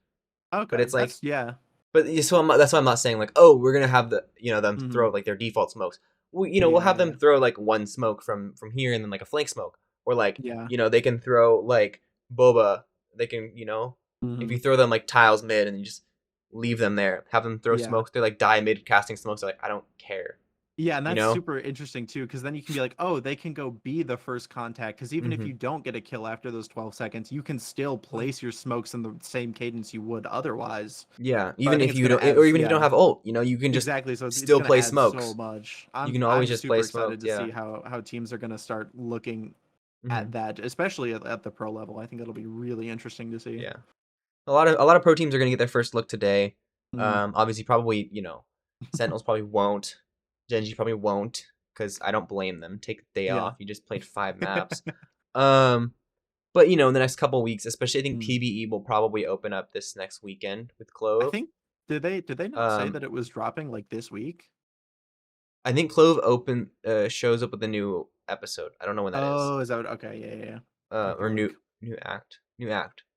But Okay, it's like that's yeah. But so that's why I'm not saying like, oh, we're gonna have them Mhm. throw like their default smokes. We'll Yeah, have yeah, them throw like one smoke from here and then like a flank smoke, or like yeah. they can throw like boba. They can if you Mhm. throw them like tiles mid and you just leave them there, have them throw Yeah. smokes. They're like die mid casting smokes. They're like I don't care, Yeah, and you that's know. super interesting too, because then you can be like, oh, they can go be the first contact. Because even if Hmm. you don't get a kill after those 12 seconds, you can still place your smokes in the same cadence you would otherwise. Yeah, So I even think if it's you gonna don't, add, or even if you don't yeah, have ult, you can just exactly. So it's still gonna play add so smokes. much. You can always I'm just play super excited smokes. to Yeah. see how teams are gonna start looking Hmm. at that, especially at the pro level. I think it'll be really interesting to see. Yeah. A lot of pro teams are gonna get their first look today. Mm, Obviously, probably Sentinels probably won't. Genji probably won't because I don't blame them. Take the day yeah. off. You just played 5 maps. Um, but in the next couple weeks, especially I think Mm. PBE will probably open up this next weekend with I Clove. think did they not say Um, that it was dropping like this week? I think Clove shows up with a new episode. I don't know when that is. Oh, is that okay? Yeah, yeah, yeah. I Or feel like new act,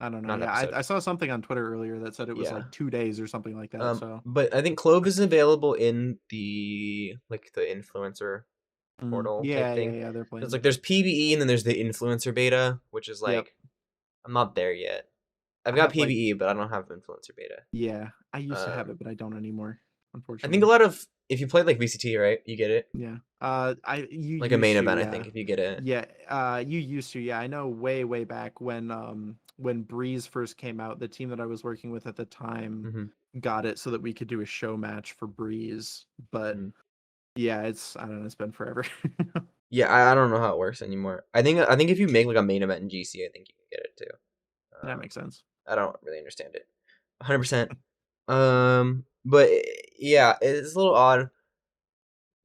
I don't know. not Yeah, episode. I saw something on Twitter earlier that said it was Yeah. like 2 days or something like that. So, But I think Clove is available in the influencer portal type yeah, yeah, thing. yeah. They're It's playing. like there's PBE and then there's the influencer beta, which is Yep. like I'm not there yet. I've I got have like PBE, but I don't have influencer beta. yeah. I used to have Um, it, but I don't anymore, I think a unfortunately. lot of if you played like VCT, right, you get it Yeah. I you like a main used to, event. I yeah. think if you get it. Yeah, you used to, yeah. I know way back when Breeze first came out, the team that I was working with at the time Hmm. got it so that we could do a show match for Breeze. But yeah, it's I don't know, it's been forever. Yeah, I don't know how it works anymore. I think if you make like a main event in GC, I think you can get it too. That makes sense. I don't really understand it 100%. But yeah, it's a little odd.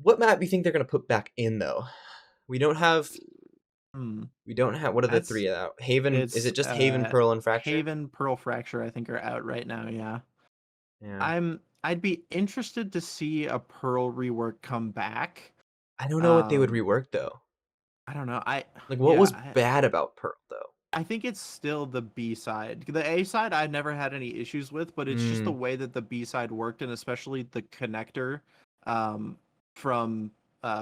What map do you think they're gonna put back in though? We don't have Hmm. we don't have what are the That's three out? Haven, is it's it just Haven, Pearl, and Fracture? Haven, Pearl Fracture, I think are out right now, yeah. Yeah. I'd be interested to see a Pearl rework come back. I don't know what they would Um rework though. I don't know. Like what Yeah, was bad about Pearl though? I think it's still the B side. The A side I've never had any issues with, but it's just the Mm, way that the B side worked, and especially the connector um, from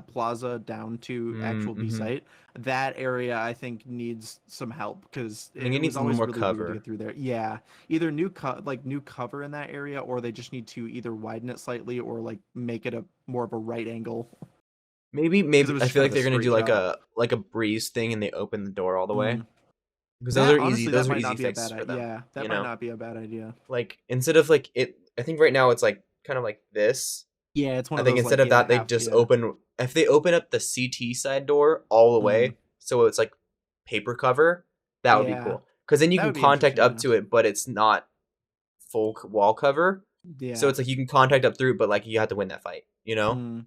Plaza down to actual B mm-hmm. site. That area I think needs some help because I think it it was needs a little always more really weird to cover. get through there. Yeah, either new cover in that area, or they just need to either widen it slightly or like make it a more of a right angle Maybe because it maybe was I just feel kind like of a they're gonna do straight like shot. a breeze thing and they open the door all the way. Mm. Because those That are easy honestly, that those are might easy not be a fixes bad for idea. them, Yeah, that you might know? not be a bad idea. Like instead of like it I think right now it's like kind of like this. Yeah, it's one I of think those instead like of yeah, that they half just yeah. open if they open up the CT side door all the Mm. way so it's like paper cover, that would be Yeah. cool. Cuz then you That can would be contact interesting, up yeah. to it but it's not full wall cover. So Yeah. it's like you can contact up through but like you have to win that fight, Mm.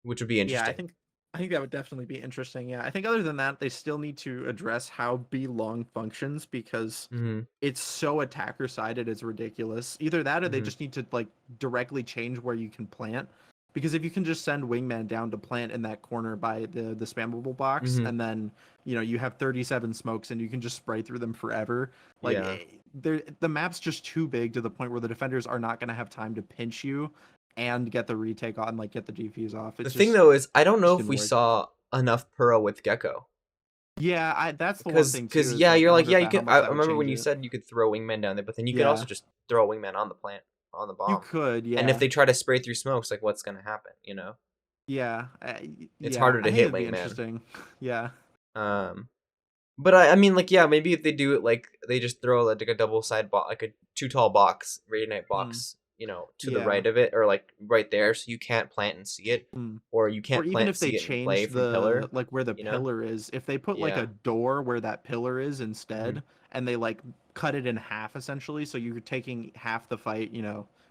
which would be Yeah, interesting. I think that would definitely be interesting. Yeah. I think other than that, they still need to address how B long functions because Mhm. it's so attacker sided it's ridiculous. Either that or they Mhm. just need to like directly change where you can plant. Because if you can just send wingman down to plant in that corner by the spammable box Mhm. and then you have 37 smokes and you can just spray through them forever, like Yeah. the map's just too big to the point where the defenders are not going to have time to pinch you and get the retake on, like get the defuse off. The It's thing just though is I don't know just if didn't we work. saw enough Pearl with Gecko. Yeah, I that's the one Cause, thing cause too is yeah, like you're I like wonder yeah, if you that how could. much I that would remember when change you it. said you could throw a wingman down there, but then you could also Yeah, just throw a wingman on the plant on the you bomb. could. And if Yeah, they try to spray through smokes, like what's gonna happen? yeah, It's yeah. harder I to think hit it'd be wingman. interesting. Yeah. Um, but I mean, like yeah, maybe if they do it like they just throw like a double side box, like a too tall box, Radiant Hmm. box, to the Yeah. right of it, or like right there, so you can't plant and see it, Mm. or you Or can't even plant, if they see it, and play change from pillar. where the You know? pillar is, if they put like a Yeah. door where that pillar is Hmm. instead, and they like cut it in half essentially, so you're taking half the fight,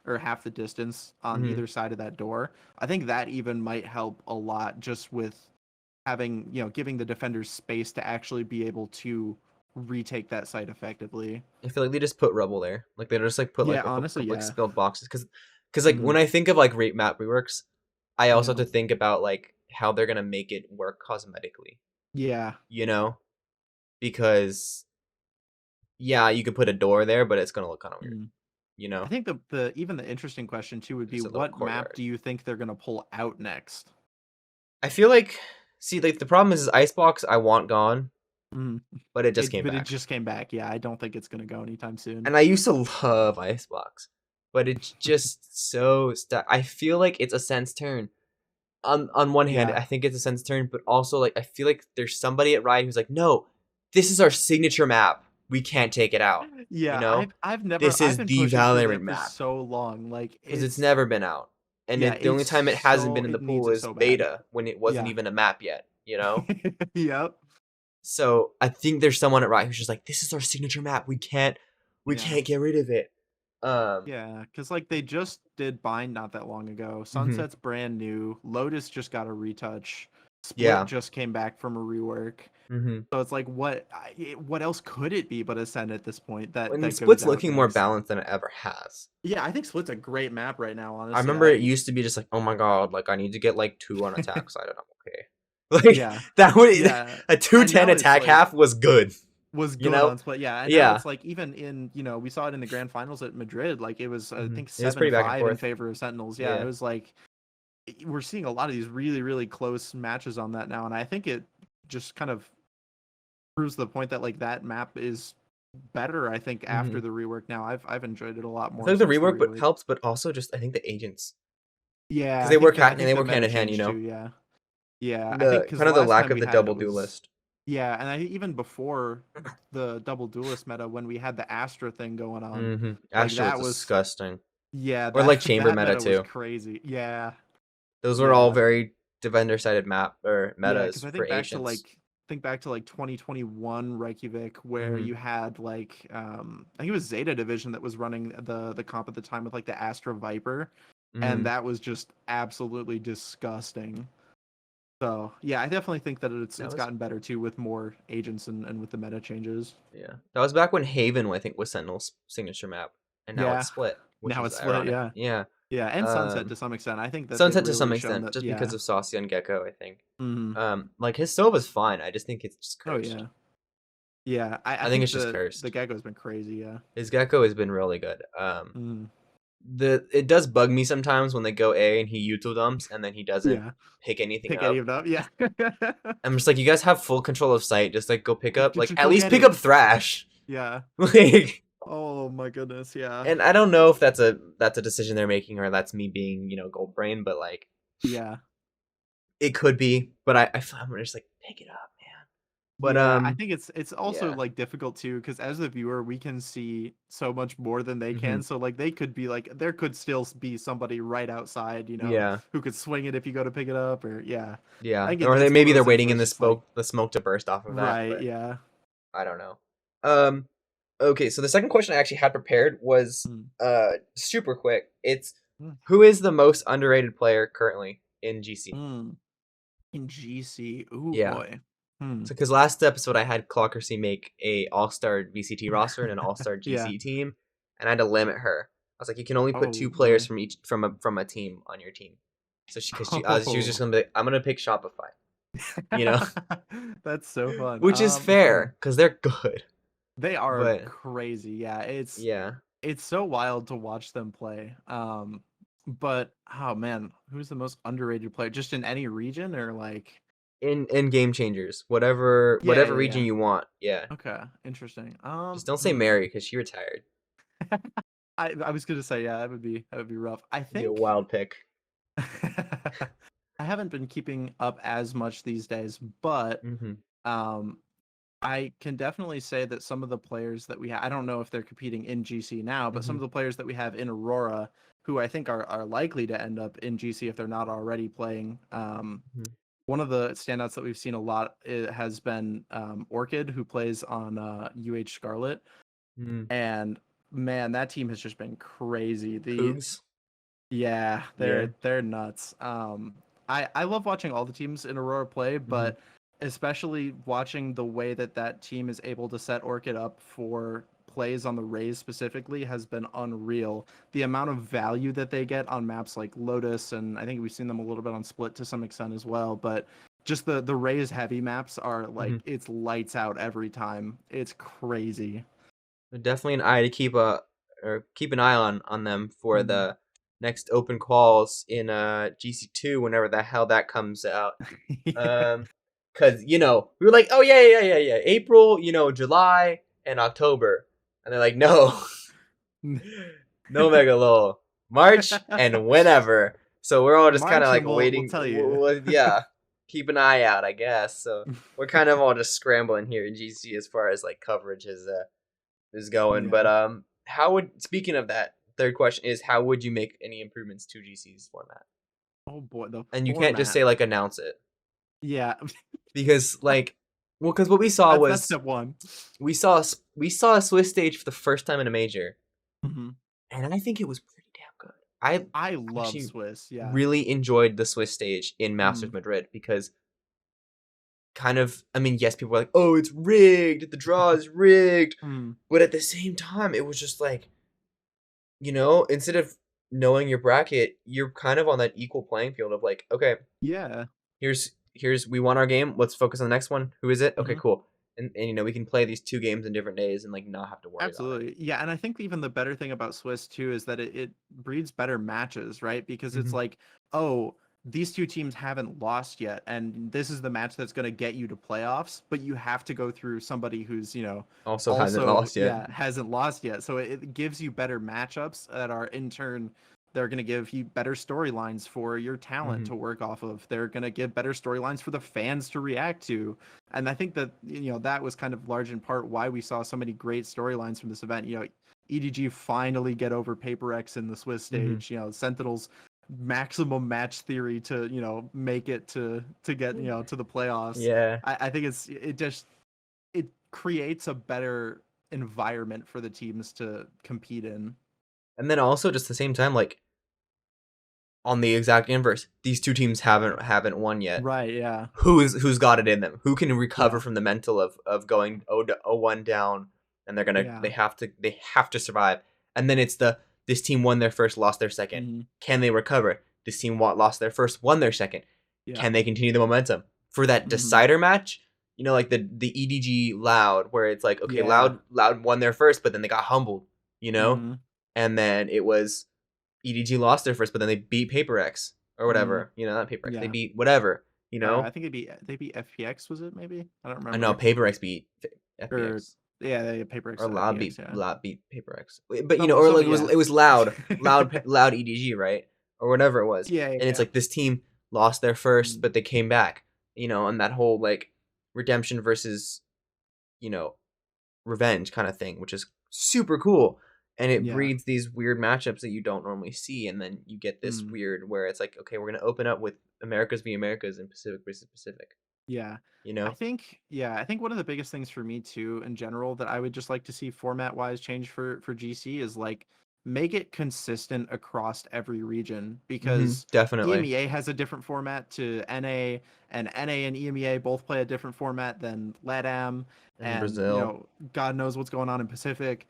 or half the distance on Hmm. either side of that door. I think that even might help a lot just with having, giving the defenders space to actually be able to retake that site effectively. I feel like they just put rubble there. Like they just like put Yeah, like a honestly, couple like yeah. skilled boxes, because like Hmm. when I think of like rate map reworks, I also have Yeah. to think about like how they're gonna make it work cosmetically. Yeah. You know, because yeah, you could put a door there, but it's gonna look kind of weird. Mm. You I know, think the even the interesting question too would be just a little what map courtyard. do you think they're gonna pull out next? I feel like, see, like the problem is Icebox I want gone, Mhm. but it just came But it back. just came back. Yeah, I don't think it's gonna go anytime soon. And I used to love Icebox, but it's just so stuck. I feel like it's a sense turn. On one hand, Yeah. I think it's a sense turn, but also like I feel like there's somebody at Riot who's like, no, this is our signature map. We can't take it out. You Yeah, know, I've this is been the pushing for Valorant that for map so long. Like because it's never been out, and yeah, the only time it hasn't been in the it needs pool it is so bad. beta when it wasn't Yeah. even a map yet. You know. Yep. So I think there's someone at Riot who's just like, this is our signature map. We Yeah. can't get rid of it. Yeah, because like they just did Bind not that long ago. Mhm. Sunset's brand new. Lotus just got a retouch. Split Yeah. just came back from a rework. Mhm. So it's like, what else could it be but Ascend at this point And that goes Split's out looking more next? balanced than it ever has. Yeah, I think Split's a great map right now. I Honestly, remember it used to be just like, oh my god, like I need to get like two on attack side and I'm okay. Like yeah, that would yeah, a and 210 now it's attack like half was good. was You good know? on Split. Yeah, and now Yeah. it's like even in we saw it in the grand finals at Madrid. Like it was I think It was seven pretty back and five in forth. favor of Sentinels. Yeah, it Yeah. was like we're seeing a lot of these really really close matches on that now, and I think it just kind of proves the point that like that map is better. I think after Hmm. the rework now, I've enjoyed it a lot I feel more like the since the rework but rework. helps, but also just I think the agents, Yeah, because they work I think they the work hand meta in hand. You changed too. know, Yeah, yeah. I think the because kind the of the last lack time of we the had it, double it was duelist. yeah, and I even before the double duelist meta when we had the Astra thing going on, like Astra was that was disgusting. yeah Or like that chamber that meta meta was too. crazy. Yeah, Those were all yeah, very defender sided map or yeah. Because metas I for think back to agents. 2021 Reykjavik where Hmm. you had like I think it was Zeta Division that was running the comp at the time with like the Astra Viper, and Hmm. that was just absolutely disgusting. So yeah, I definitely think that That it's was gotten better too with more agents and with the meta changes. Yeah. That was back when Haven, I think, was Sentinel's signature map, and now it's Yeah, Split, which now is it's split. ironic. Yeah, Yeah. yeah, and Sunset Um, to some extent. I think that they've Sunset to some really shown extent, that. just because Yeah. of Saucy and Gecko, I think. Hmm. Like his Silva's fine. I just think it's just Oh cursed. yeah, yeah. I I think think it's just the cursed. Gecko's been crazy. Yeah. His Gecko has been really good. Mm. It does bug me sometimes when they go A and he Yuto dumps and then he doesn't Yeah. pick anything Pick any up. of them. Yeah. I'm just like, you guys have full control of sight. Just like go pick up, like Just at go least get pick it. up Thrash. Yeah. Like, Oh my goodness. Yeah. and I don't know if that's a decision they're making or that's me being gold brain, but like Yeah. it could be. But I'm just like pick it up, man. But Yeah, I think it's also yeah, like difficult too because as a viewer we can see so much more than they hmm, can. So like they could be like there could still be somebody right outside, yeah, who could swing it if you go to pick it up or yeah. I yeah. think Or it's one maybe of they're those things waiting where in it's just like the smoke to burst off of that. right, But yeah. I don't know. Um, okay. So the second question I actually had prepared was Mm, super quick. It's mm, who is the most underrated player currently in GC? mm. In GC, ooh Yeah. boy. Hmm. So, because last episode I had Clockersy make a All-Star VCT roster and an All-Star Yeah. GC team, and I had to limit her. I was like, you can only put Oh two players boy. from each from a team on your team. So she was just Oh. gonna be like, I'm gonna pick Shopify, you know, That's so fun. which is fair because they're good. They are But crazy. Yeah, yeah, it's so wild to watch them play. But oh man, who's the most underrated player? Just in any region or like? in game changers, Yeah, whatever yeah, region yeah. you want. Yeah, Okay, interesting. just don't say Mary because she retired. I was gonna say yeah, that would be rough. I Be a think wild pick. I haven't been keeping up as much these days, but Hmm. um I can definitely say that some of the players that we have, I don't know if they're competing in GC now, but some Hmm. of the players that we have in Aurora, who I think are likely to end up in GC if they're not already playing. Hmm. One of the standouts that we've seen a lot has been Orchid, who plays on UH Scarlet, Hmm. and man, that team has just been crazy. Cougs. Yeah, Yeah. they're nuts. I love watching all the teams in Aurora play, Hmm. but especially watching the way that that team is able to set Orchid up for plays on the Rays specifically has been unreal. The amount of value that they get on maps like Lotus, and I think we've seen them a little bit on Split to some extent as well, but just the Rays heavy maps are like Hmm. it's lights out every time. It's crazy. Definitely an eye to keep an eye on them for Mhm. the next open calls in GC2 whenever the hell that comes out. Yeah. Um, cause we were like, oh yeah, April, July and October, and they're like, no, no Mega Lowell, March and whenever. So we're all just kind of March, like and we'll waiting. tell you. Yeah, keep an eye out, I guess. So we're kind of all just scrambling here in GC as far as like coverage is going. But Yeah. how would speaking of that, third question is how would you make any improvements to GC's format? Oh boy, the And you can't just format. say like announce it Yeah, because because what we saw that's was step one. we saw a Swiss stage for the first time in a major, Hmm. and I think it was pretty damn good. I I love actually Swiss. Yeah. really enjoyed the Swiss stage in Mm. Masters Madrid because kind of I mean yes people were like oh it's rigged the draw is rigged Mm. but at the same time it was just like instead of knowing your bracket, you're kind of on that equal playing field of like, okay, Yeah. here's we won our game. Let's focus on the next one. Who is it? Okay, Hmm. cool. And we can play these two games in different days and like not have to worry about it. Absolutely. Yeah, and I think even the better thing about Swiss too is that it breeds better matches, right? Because it's Hmm. like, oh, these two teams haven't lost yet, and this is the match that's going to get you to playoffs, but you have to go through somebody who's, Also hasn't also, lost yet. yeah, hasn't lost yet. So it gives you better matchups that are in turn they're going to give you better storylines for your talent Hmm. to work off of. They're going to give better storylines for the fans to react to. And I think that that was kind of large in part why we saw so many great storylines from this event. EDG finally get over Paper X in the Swiss Hmm. stage. Sentinel's maximum match theory to make it to get to the playoffs. Yeah. I think it creates a better environment for the teams to compete in. And then also just the same time, like on the exact inverse, these two teams haven't won yet. Right? Yeah. Who's got it in them? Who can recover Yeah. from the mental of going 0-1 down and Yeah. they have to survive. And then it's this team won their first, lost their second. Hmm. Can they recover? This team lost their first, won their second. Yeah. Can they continue the momentum for that Hmm. decider match? Like the EDG Loud, where it's like okay, Yeah. Loud won their first, but then they got humbled, Hmm. and then it was EDG lost their first, but then they beat Paper X or Hmm. whatever. Not Paper X. They Yeah. beat whatever. I think they beat FPX, was it maybe? I don't I know remember. Paper X beat Or FPX yeah, they Paper X or to FPX, yeah. Loud beat Paper X. But or like Somebody, yeah. it was loud EDG right or whatever it was. Yeah, yeah, And it's yeah. like this team lost their first, Mm. but they came back. And that whole like redemption versus you know revenge kind of thing, which is super cool. And it Yeah. breeds these weird matchups that you don't normally see, and then you get this Mm. weird where it's like, okay, we're gonna open up with Americas v Americas and Pacific versus Pacific. Yeah. You know? I think one of the biggest things for me too in general that I would just like to see format wise change for GC is like make it consistent across every region because Definitely. EMEA has a different format to NA, and NA and EMEA both play a different format than LATAM, And and Brazil. God knows what's going on in Pacific.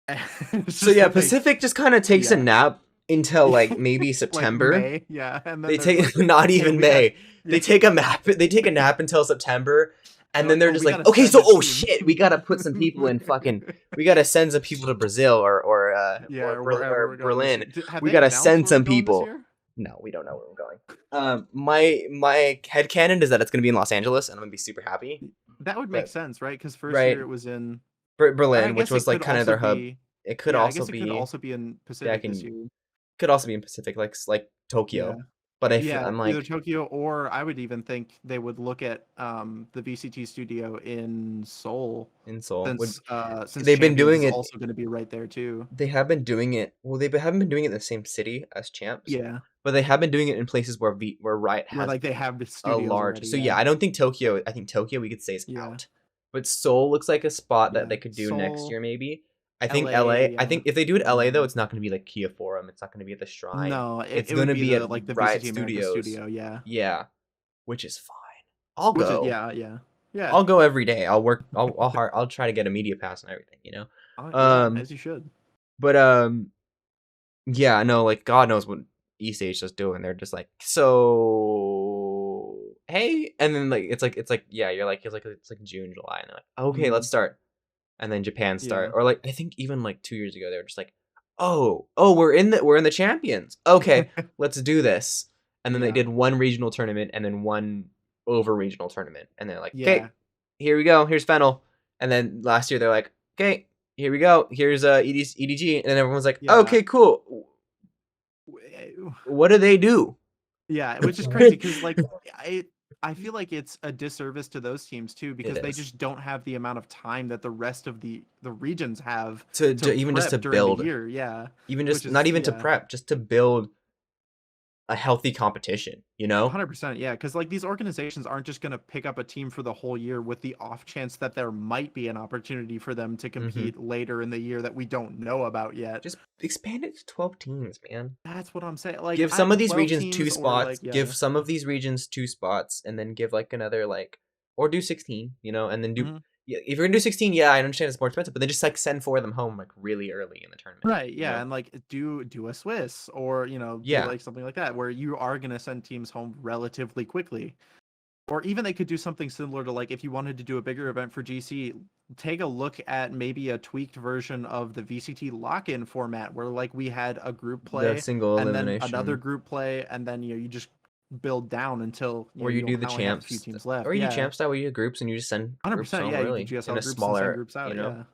It's So just yeah, like, Pacific just kind of takes a yeah. nap until like maybe Like September. May, yeah, and then They there's take like, not okay, even we got, May. yeah, They take a nap. They take a nap until September, they're and then like, they're oh, just we like, gotta okay, send so a oh team. shit, we gotta put some people in fucking. We gotta send some people to Brazil Yeah, or wherever or we're going this Berlin. year. Have We they gotta announced send where we're some going this people. year? No, we don't know where we're going. My headcanon is that it's gonna be in Los Angeles, and I'm gonna be super happy. That would make But sense, right? Because first year right, it was in, and I Berlin, which guess it was like could kind of also their hub. be, It could yeah, I also guess it could be also be in back Pacific this in year. could also be in Pacific, like Yeah, Tokyo. But Yeah, I'm either like Tokyo, or I would even think they would look at the VCT studio in Seoul, in Seoul would since they've been Champions doing is it. also going to be right there too. They have been doing it. Well, haven't been doing it in the same city as Champs, Yeah, but they have been doing it in places where Riot where has like they have the a studios large. already. So yeah, Yeah, I don't think Tokyo. I think Tokyo we could say is yeah, out, but Seoul looks like a spot that yeah. they could do next Seoul, year maybe. I think LA, LA. I yeah. think if they do it LA though, Mm. it's not going to be like Kia Forum. It's not going to be at the Shrine. No, It's it going would to be be at the like the Riot VCT America Studios. studio. Yeah, Yeah, which is fine. I'll which is go. yeah, yeah, yeah. I'll go every day. I'll work. I'll try to get a media pass and everything. Yeah, Um, as you should. but yeah, no, like God knows what East just doing. They're just like, so hey, and then like it's like yeah, you're like it's like June, July, and they're like, okay, let's Mm, start, and then Japan start, yeah. or like I think even like 2 years ago they were just like, oh, we're in the champions. Okay, let's do this, and then they Yeah, did one regional tournament and then one over regional tournament, and they're like, yeah. okay, here we go, here's Fennel, and then last year they're like, okay, here we go, here's EDG, and then everyone's like, Yeah. okay, cool. What do they do? Yeah, which is crazy because like I feel like it's a disservice to those teams too It because they is just don't have the amount of time that the rest of the regions have to to even just to prep during the build, year. Yeah, even which just not is even to yeah. prep, just to build a healthy competition. 100%, yeah, because like these organizations aren't just going to pick up a team for the whole year with the off chance that there might be an opportunity for them to Hmm. compete later in the year that we don't know about yet. Just expand it to 12 teams, man. That's what I'm saying. Like Give I some of these 12 regions two teams or spots. like yeah. Give some of these regions two spots, and then give like another like, or do 16. And then do. Mhm. Yeah, if you're gonna do 16, yeah, I understand it's more expensive, but then just like send four of them home like really early in the tournament. Right, yeah, and like do a Swiss or do Yeah, like something like that where you are gonna send teams home relatively quickly. Or even they could do something similar to like if you wanted to do a bigger event for GC, take a look at maybe a tweaked version of the VCT lock-in format where like we had a group the play single and then another elimination, group play and then you just build down until or you you do the only have a few champs, teams or left. you do Yeah. champ style where you do groups and you just send groups 100%, home yeah, you do early in GSL a groups and send smaller, groups out, yeah.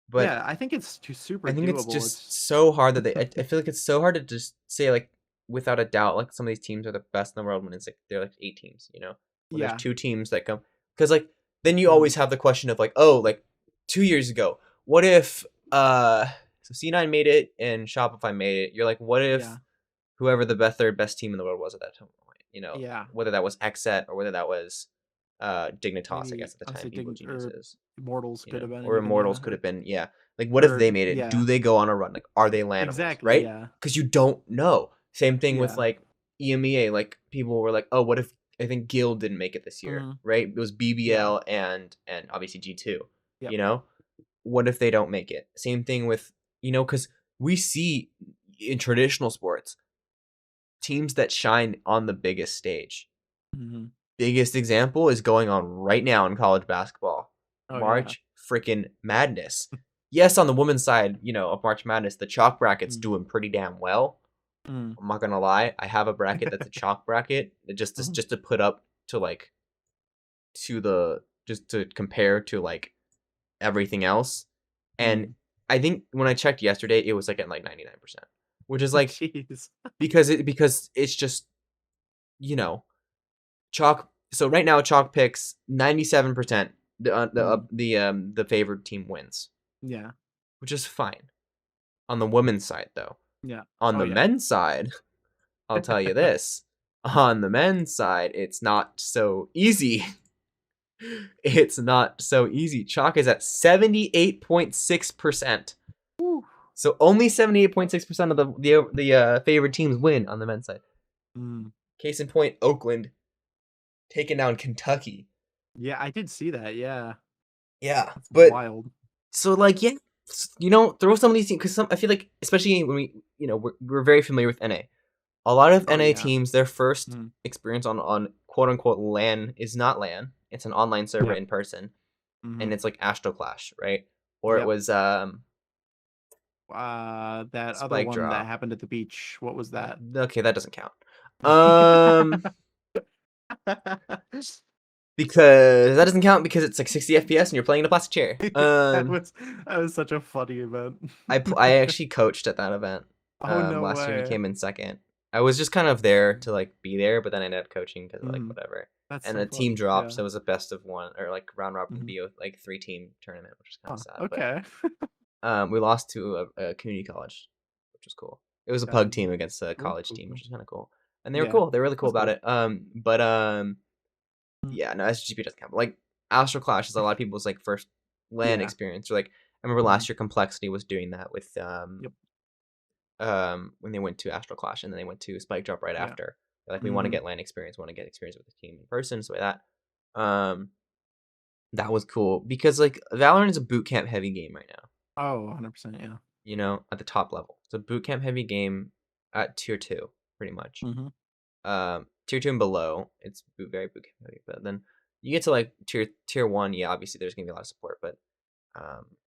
But Yeah, I think it's I super think it's doable. just It's so hard that I feel like it's so hard to just say like without a doubt like some of these teams are the best in the world when it's like they're like 8 teams. When there's yeah. two teams that come, because like then you Mhm. always have the question of like, oh, like 2 years ago, what if so C9 made it and Shopify made it, you're like, what if Yeah. whoever the third best team in the world was at that time, Yeah. whether that was Xset or whether that was Dignitas, I Maybe guess at the I'd time, say Evil or Geniuses, Immortals could have been or even, Immortals yeah. could have been, yeah. Like, what if Or they made it? yeah. Do they go on a run? Like, are they Lanimals, Exactly, right? yeah. Because you don't know. Same thing with Yeah. like EMEA. Like, people were like, oh, what if I think Guild didn't make it this year, Mhm. right? It was Yeah. BBL and obviously G2. Yep. You know, what if they don't make it? Same thing with because we see in traditional sports teams that shine on the biggest stage. Mhm. Biggest example is going on right now in college basketball. Oh yeah. March freaking Madness. Yes, on the women's side, of March Madness, the chalk bracket's Mm. doing pretty damn well. Mm. I'm not gonna lie. I have a bracket that's a chalk bracket Mhm. just to put up to like to the just to compare to like everything else. And Mm. I think when I checked yesterday, it was like at like 99%, which is like Jeez. because it's just you know chalk. So right now, chalk picks 97%. Mm. The favored team wins, Yeah. which is fine. On the women's side, though, Yeah. on Oh the yeah. men's side, I'll tell you this: on the men's side, it's not so easy. It's not so easy. Chalk is at 78.6%. Woo. So only 78.6% of the favored teams win on the men's side. Mm. Case in point, Oakland taking down Kentucky. Yeah, I did see that. Yeah. Yeah, That's but wild. so like yeah, throw some of these teams because I feel like especially when we're very familiar with NA. A lot of Oh NA yeah. teams, their first Mm. experience on quote unquote LAN is not LAN. It's an online server Yep. in person, and Mhm. it's like Astro Clash, right? Or it Yep. was That other Spike one that Drop. happened at the beach. What was that? Okay, that doesn't count. Um, because that doesn't count because it's like 60 FPS and you're playing in a plastic chair. that was that was such a funny event. I actually coached at that event. Oh no Last year he way. came in second. I was just kind of there to like be there, but then I ended up coaching because like Mm, whatever. that's And so a team fun. dropped, Yeah. so it was a best of one or like round robin Mhm. BO like 3-team tournament, which is kind of Huh. sad. But Okay. we lost to a community college, which was cool. It was a pug Gotcha. team against a Cool. college Cool. team, Cool. which is kind of cool. And they were Yeah. cool. They were really cool That's about cool. it. But Mm, yeah, no, SGP doesn't count. But, like Astral Clash is a lot of people's like first LAN yeah. experience. Or like I remember Mhm. last year Complexity was doing that with Yep. when they went to Astral Clash and then they went to Spike Drop right Yeah. after. They're like we want to Mhm. get LAN experience, want to get experience with the team in person, so like that. That was cool because like Valorant is a boot camp heavy game right now. Oh, 100%. Yeah. You know, at the top level, it's a boot camp heavy game at tier 2, pretty much. Mhm. Tier 2 and below, it's very boot camp heavy. But then you get to like tier 1, yeah, obviously there's gonna be a lot of support, but um,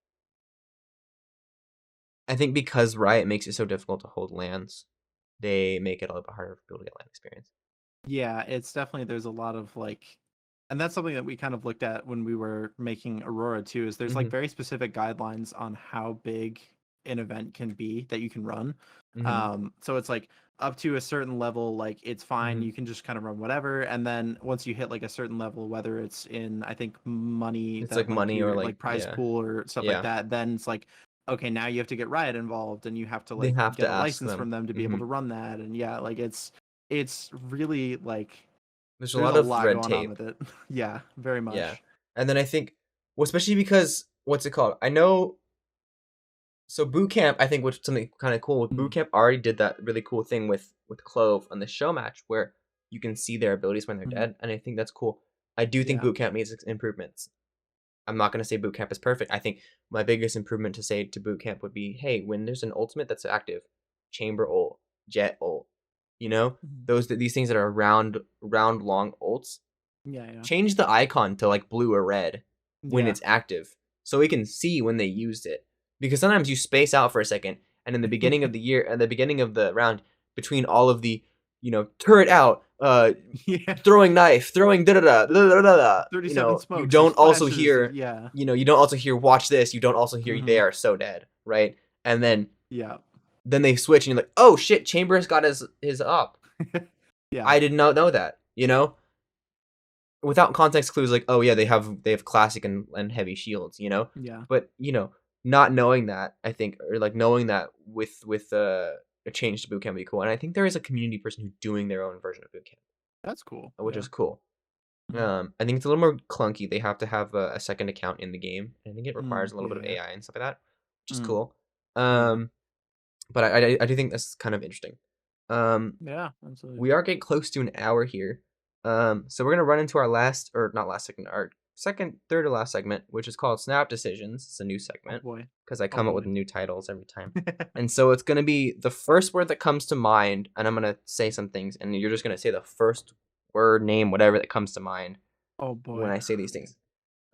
I think because Riot makes it so difficult to hold lands, they make it a little bit harder for people to get land experience. Yeah, it's definitely there's a lot of like, and that's something that we kind of looked at when we were making Aurora too, is there's like Mhm. very specific guidelines on how big an event can be that you can run. Mhm. So it's like up to a certain level, like it's fine, Mhm. you can just kind of run whatever, and then once you hit like a certain level, whether it's in I think money It's that like like money or your like like prize yeah. pool or stuff like Yeah. that, then it's like okay, now you have to get Riot involved and you have to They like have get to a ask license them. from them to be able Mhm. to run that, and yeah, like it's really like There's a there's lot a of lot red going on tape. with it. Yeah, very Yeah. much. And then I think well, especially because what's it called? I know so boot camp I think was something kind of cool with boot Mhm. camp already did that really cool thing with Clove on the show match where you can see their abilities when they're Mhm. dead and I think that's cool. I do think Yeah. boot camp needs improvements. I'm not going to say boot camp is perfect. I think my biggest improvement to say to boot camp would be, hey, when there's an ultimate that's active, chamber ult, jet ult, you know, Mhm. these things that are round long ults, Yeah, yeah. change the icon to like blue or red when Yeah. it's active, so we can see when they used it. Because sometimes you space out for a second, and in the beginning of the year, at the beginning of the round, between all of the, turret out, Yeah. throwing knife, throwing da da da da da da da. 37 You smokes, there's don't also flashes, there's hear, yeah. you don't also hear watch this. You don't also hear they Mhm. are so dead, right? And Yeah. then they switch, and you're like, oh shit, Chambers got his up. Yeah. I did not know that. Without context clues, like oh yeah, they have classic and heavy shields. Yeah. But not knowing that, I think, or like knowing that with a change to boot camp would be cool. And I think there is a community person who's doing their own version of boot camp, That's cool. which Yeah. is cool. Mhm. I think it's a little more clunky. They have to have a second account in the game. I think it requires Mm, a little yeah, bit of yeah. AI and stuff like that, which is Mm, cool. yeah. But I do think that's kind of interesting. Um, Yeah, absolutely. we are getting close to an hour here. So we're gonna run into our last, or not last segment, our second, third to last segment, which is called Snap Decisions. It's a new Oh segment boy. because I Oh come up with boy. new titles every time. And so it's gonna be the first word that comes to mind, and I'm gonna say some things, and you're just gonna say the first word, name, whatever that comes to mind Oh when boy. I say these things.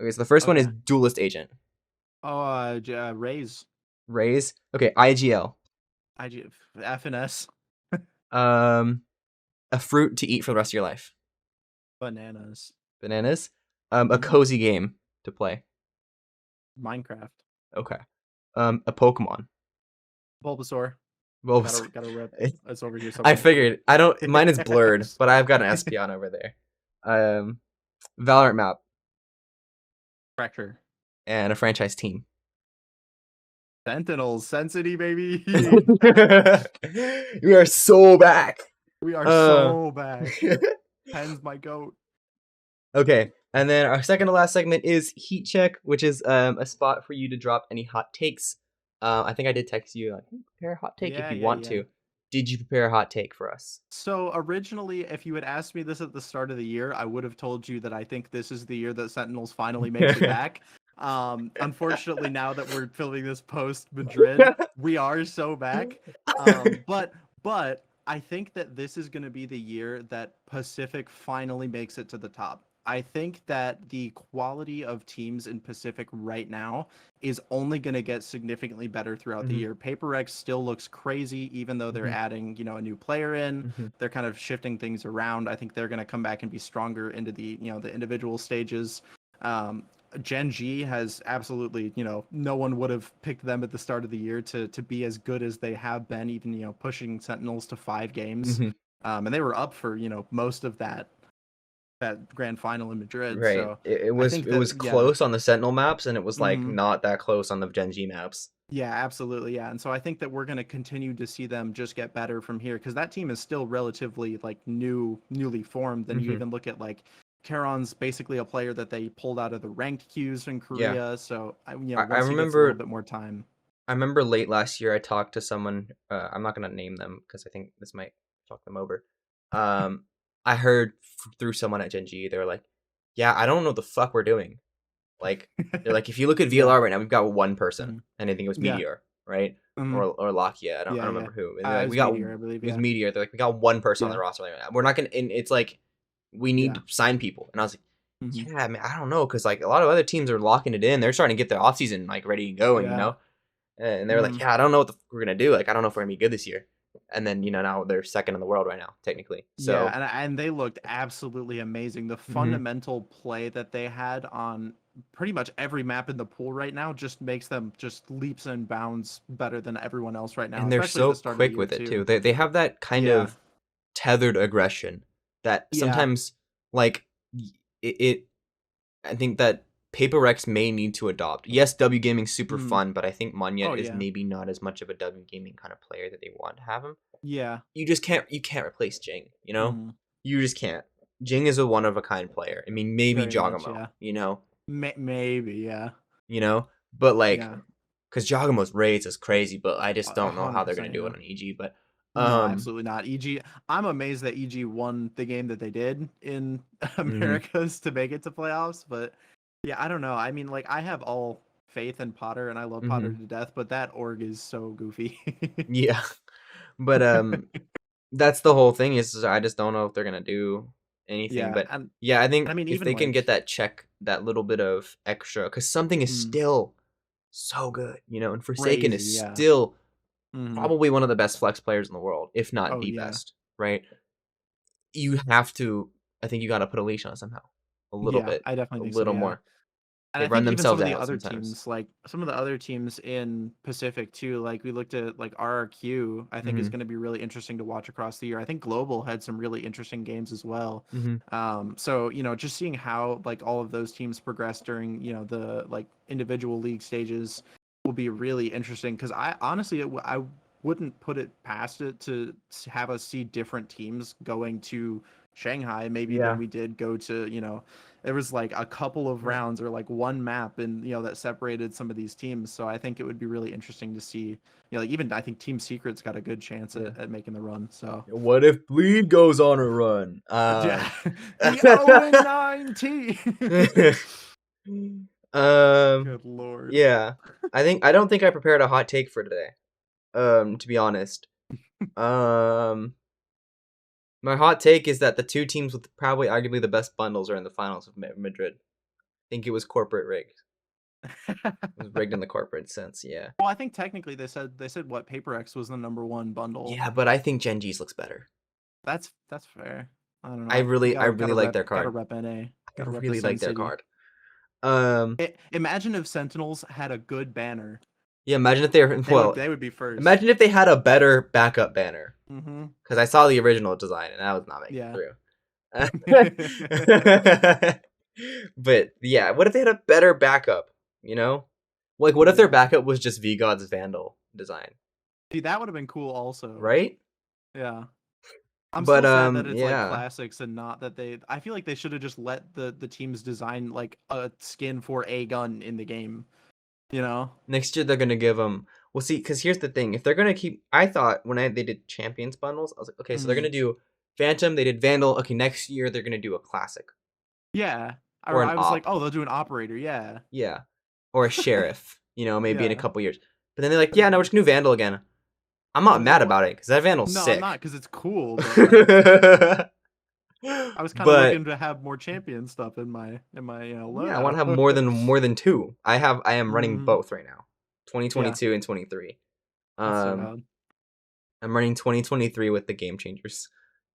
Okay, so the first one is Okay. Duelist Agent. Oh, Raise. Raise. Okay, IGL. IG FNS. Um, a fruit to eat for the rest of your life. Bananas. Bananas. A Mhm. cozy game to play. Minecraft. Okay. A Pokemon. Bulbasaur. Well, Gotta rip. It's over here I somewhere. figured. I don't. Mine is blurred, but I've got an Espeon over there. Um, Valorant map Fracture. and a franchise team. Sentinels. Sensity, baby. We are so back. We are Uh, so back. Pen's my goat. okay, and then our second to last segment is heat check, which is a spot for you to drop any hot takes. I think I did text you like prepare a hot take if Yeah, you yeah, want yeah. to. Did you prepare a hot take for us? So originally, if you had asked me this at the start of the year, I would have told you that I think this is the year that Sentinels finally makes it back. Unfortunately, now that we're filming this post Madrid, we are so back. But I think that this is going to be the year that Pacific finally makes it to the top. I think that the quality of teams in Pacific right now is only going to get significantly better throughout the Mhm, year. Paper Rex still looks crazy, even though they're mhm, adding, a new player in. mhm, They're kind of shifting things around. I think they're going to come back and be stronger into the, the individual stages. Gen G has absolutely, no one would have picked them at the start of the year to be as good as they have been, even, pushing Sentinels to 5 games. Hmm. And they were up for, most of that grand final in Madrid. Right. So It I was think it that, was yeah. close on the Sentinel maps, and it was like Hmm. not that close on the Gen G maps. Yeah, absolutely. Yeah. And so I think that we're going to continue to see them just get better from here because that team is still relatively like newly formed. And you Hmm. even look at like Karon's basically a player that they pulled out of the ranked queues in Yeah. Korea. So, I once he gets a little remember bit more time. I remember late last year I talked to someone. I'm not gonna name them because I think this might talk them over. Um, I heard through someone at Gen G, they were like, "Yeah, I don't know what the fuck we're doing." Like, they're like, if you look at Yeah. VLR right now, we've got one person, Mhm. and I think it was Yeah. Meteor, right? Hmm. Or Lakia. I Yeah. don't Yeah. remember who. And they're It like, we was got Meteor, I believe. it was Yeah. Meteor. They're like, we got one person on the Yeah. roster right now. We're not gonna. And it's like, we need Yeah. to sign people. And I was like, Hmm. yeah, man, I don't know, because like a lot of other teams are locking it in. They're starting to get their offseason like ready to go, and Yeah. and they were like, Hmm. yeah, I don't know what we're gonna do. Like, I don't know if we're gonna be good this year. And then now they're second in the world right now, technically. Yeah, So, and they looked absolutely amazing. The mhm. fundamental play that they had on pretty much every map in the pool right now just makes them just leaps and bounds better than everyone else right now, And they're especially at so the start of the quick year with it too. too. They have that kind Yeah. of tethered aggression that Yeah. sometimes like it I think that Paper Rex may need to adopt. Yes, W Gaming's super Mm. fun, but I think Oh Munyet is yeah. maybe not as much of a W Gaming kind of player that they want to have him. Yeah. You can't replace Jing, you know? Mm. You just can't. Jing is a one of a kind player. I mean, maybe Very much, Jogamo, yeah. you know? Maybe, yeah. You know? But like Yeah. cuz Jogamo's raids is crazy, but I just A don't know how they're going 100%, to do yeah. it on EG, but No, um absolutely not. EG, I'm amazed that EG won the game that they did in mhm. Americas to make it to playoffs, but yeah, I don't know. I mean, like I have all faith in Potter and I love Potter Mhm. to death, but that org is so goofy. Yeah. But that's the whole thing is I just don't know if they're gonna do anything. Yeah, But and yeah, I I think mean if even they can get like that check, that little bit of extra, because something is mm, still so good, and Forsaken is crazy, yeah. still Hmm. probably one of the best flex players in the world, if not Oh the yeah. best, right? You have to, I think you got to put a leash on it somehow, a little Yeah, bit, I a definitely think so, little yeah. more. And They I run think even some themselves of the out other sometimes. teams, like some of the other teams in Pacific too, like we looked at like RRQ, I think is Hmm. going to be really interesting to watch across the year. I think Global had some really interesting games as well. Hmm. So just seeing how like all of those teams progress during the like individual league stages will be really interesting because I honestly I wouldn't put it past it to have us see different teams going to Shanghai maybe than Yeah. we did go to there was like a couple of Yeah. rounds or like one map and that separated some of these teams. So I think it would be really interesting to see. Like even I think Team Secret's got a good chance Yeah. at making the run. So What if Bleed goes on a run? yeah, the 0-19. um, Good lord. yeah. I don't think I prepared a hot take for today. To be honest. Um, my hot take is that the two teams with probably arguably the best bundles are in the finals of Madrid. I think it was corporate rigged. It was rigged in the corporate sense, yeah. Well, I think technically they said what Paper X was the number one bundle. Yeah, but I think Gen G's looks better. That's fair. I don't know. I really like their Gotta card. rep NA. I Gotta rep the really Sen like their City. card. Um, Imagine if Sentinels had a good banner. yeah, imagine if they were, They would well, they would be first. imagine if they had a better backup banner. Mm-hmm. Because I saw the original design and that was not making Yeah. it through. But yeah, what if they had a better backup? You know, like what if their Yeah. backup was just VGod's Vandal design, See, that would have been cool also. right? Yeah. I'm But still sad that it's like yeah, classics and not that I feel like they should have just let the teams design like a skin for a gun in the game, you know? next year they're gonna give them. Well, see, because here's the thing: if they're gonna keep, I thought when they did Champions bundles, I was like, okay, so they're Mm. gonna do Phantom. They did Vandal. Okay, next year they're gonna do a classic Yeah. or an I was like, op. "Oh, they'll do an operator." Yeah. Yeah. Or a sheriff, maybe in a Yeah. couple years. But then they're like, yeah, no, we're just gonna do Vandal again. I'm not mad Well, about it, because that Vandal's no, I'm sick. not cuz it's cool, but like I was kind of But looking to have more champion stuff in my yeah, I want to loadout. have more than two. I am running Mhm. both right now. Yeah. 2022 and 23. That's so Um bad. I'm running 2023 with the Game Changers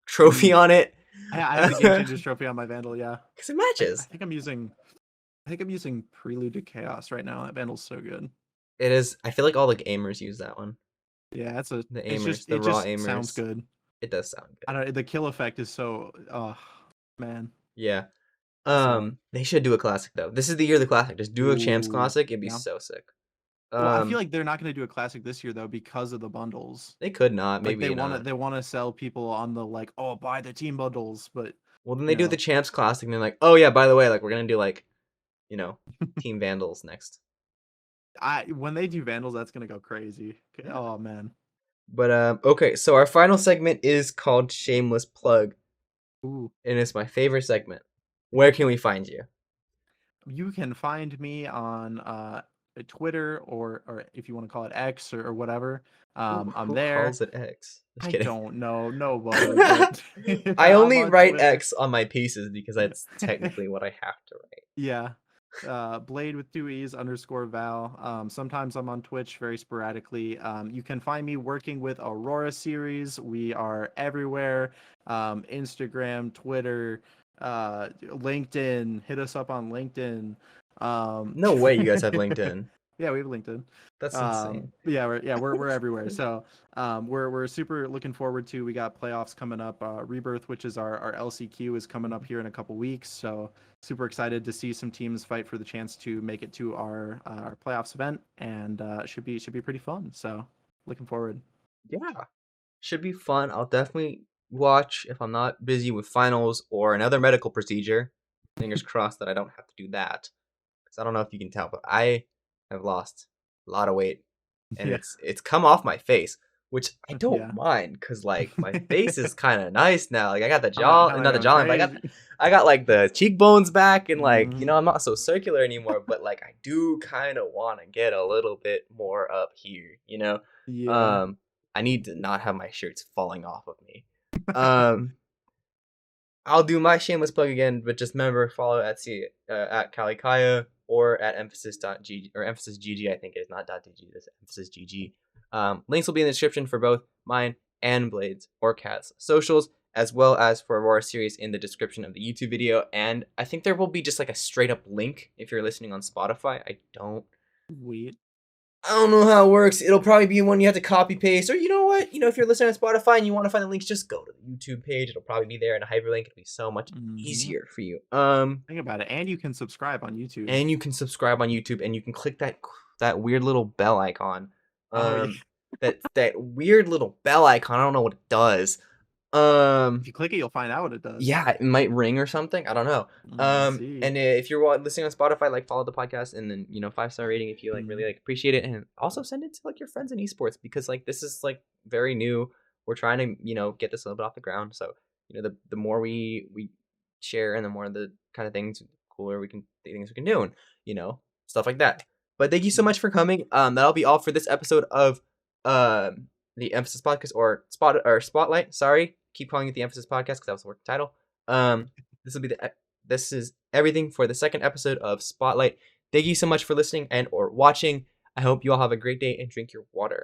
trophy Mm. on it. I have the Game Changers trophy on my Vandal, yeah. Cuz it I matches. think I'm using I think I'm using Prelude to Chaos right now. That bundle's so good. It is. I feel like all the aimers use that one. Yeah, The it's just aimers, the it raw just sounds aimers. good. It does sound I good. don't. The kill effect is so. Oh man. Yeah. So. They should do a classic though. This is the year of the classic. Just do a champs Ooh. classic. It'd be Yeah. so sick. Well, I feel Um, like they're not going to do a classic this year though because of the bundles. they could not. Like Maybe not. they want to sell people on the like, oh, buy the team bundles, but Well, then they you do the know, champs classic, and they're like, oh yeah, by the way, like we're gonna do like, you know, Team Vandals next. I when they do Vandals, that's going to go crazy. Yeah. Oh man. But okay. So our final segment is called Shameless Plug, Ooh. and it's my favorite segment. Where can we find you? You can find me on Twitter or if you want to call it X or whatever. I'm Who there. calls it X? Just I kidding. don't know, nobody, but I I'm only on write Twitter. X on my pieces because that's technically what I have to write. Yeah. Blade with two E's _ Val. Sometimes I'm on Twitch very sporadically. You can find me working with Aurora Series. We are everywhere. Instagram, Twitter, LinkedIn. Hit us up on LinkedIn. Um, No way you guys have LinkedIn. yeah, we have LinkedIn. That's insane. Yeah, we're everywhere. So we're super looking forward to. We got playoffs coming up. Rebirth, which is our LCQ, is coming up here in a couple weeks. So super excited to see some teams fight for the chance to make it to our playoffs event, and should be pretty fun. So looking forward. Yeah. Should be fun. I'll definitely watch if I'm not busy with finals or another medical procedure. Fingers crossed that I don't have to do that. Because I don't know if you can tell, but I have lost a lot of weight, and Yeah, it's come off my face, which I don't yeah. mind because like my face is kind of nice now. Like I got the Am I jaw, am I not the going jawline, but crazy? I got like the cheekbones back, and like Hmm. I'm not so circular anymore. But like I do kind of want to get a little bit more up here. Yeah. Um, I need to not have my shirts falling off of me. Um, I'll do my shameless plug again, but just remember follow at Kalikaya or at emphasis.gg or emphasis.gg. I think it is not .gg. It's emphasis.gg. Links will be in the description for both mine and Blades or Cat's socials, as well as for Aurora Series in the description of the YouTube video. And I think there will be just like a straight up link if you're listening on Spotify. Sweet. I don't know how it works. It'll probably be one you have to copy paste, or you know what? If you're listening on Spotify and you want to find the links, just go to the YouTube page. It'll probably be there in a hyperlink. It'll be so much Hmm. easier for you. Think about it, and you can subscribe on YouTube. And you can subscribe on YouTube, and you can click that weird little bell icon. Oh yeah. That weird little bell icon. I don't know what it does. If you click it, you'll find out what it does. Yeah, it might ring or something. I don't know. See. And if you're listening on Spotify, like follow the podcast, and then 5-star rating if you like really like appreciate it, and also send it to like your friends in esports because like this is like very new. We're trying to get this a little bit off the ground. So the more we share and the more the kind of things cooler the things we can do, and stuff like that. But thank you so Yeah. much for coming. That'll be all for this episode of the Emphasis Podcast or Spotlight. Sorry, keep calling it the Emphasis Podcast because that was the working title. This will be this is everything for the second episode of Spotlight. Thank you so much for listening and or watching. I hope you all have a great day and drink your water.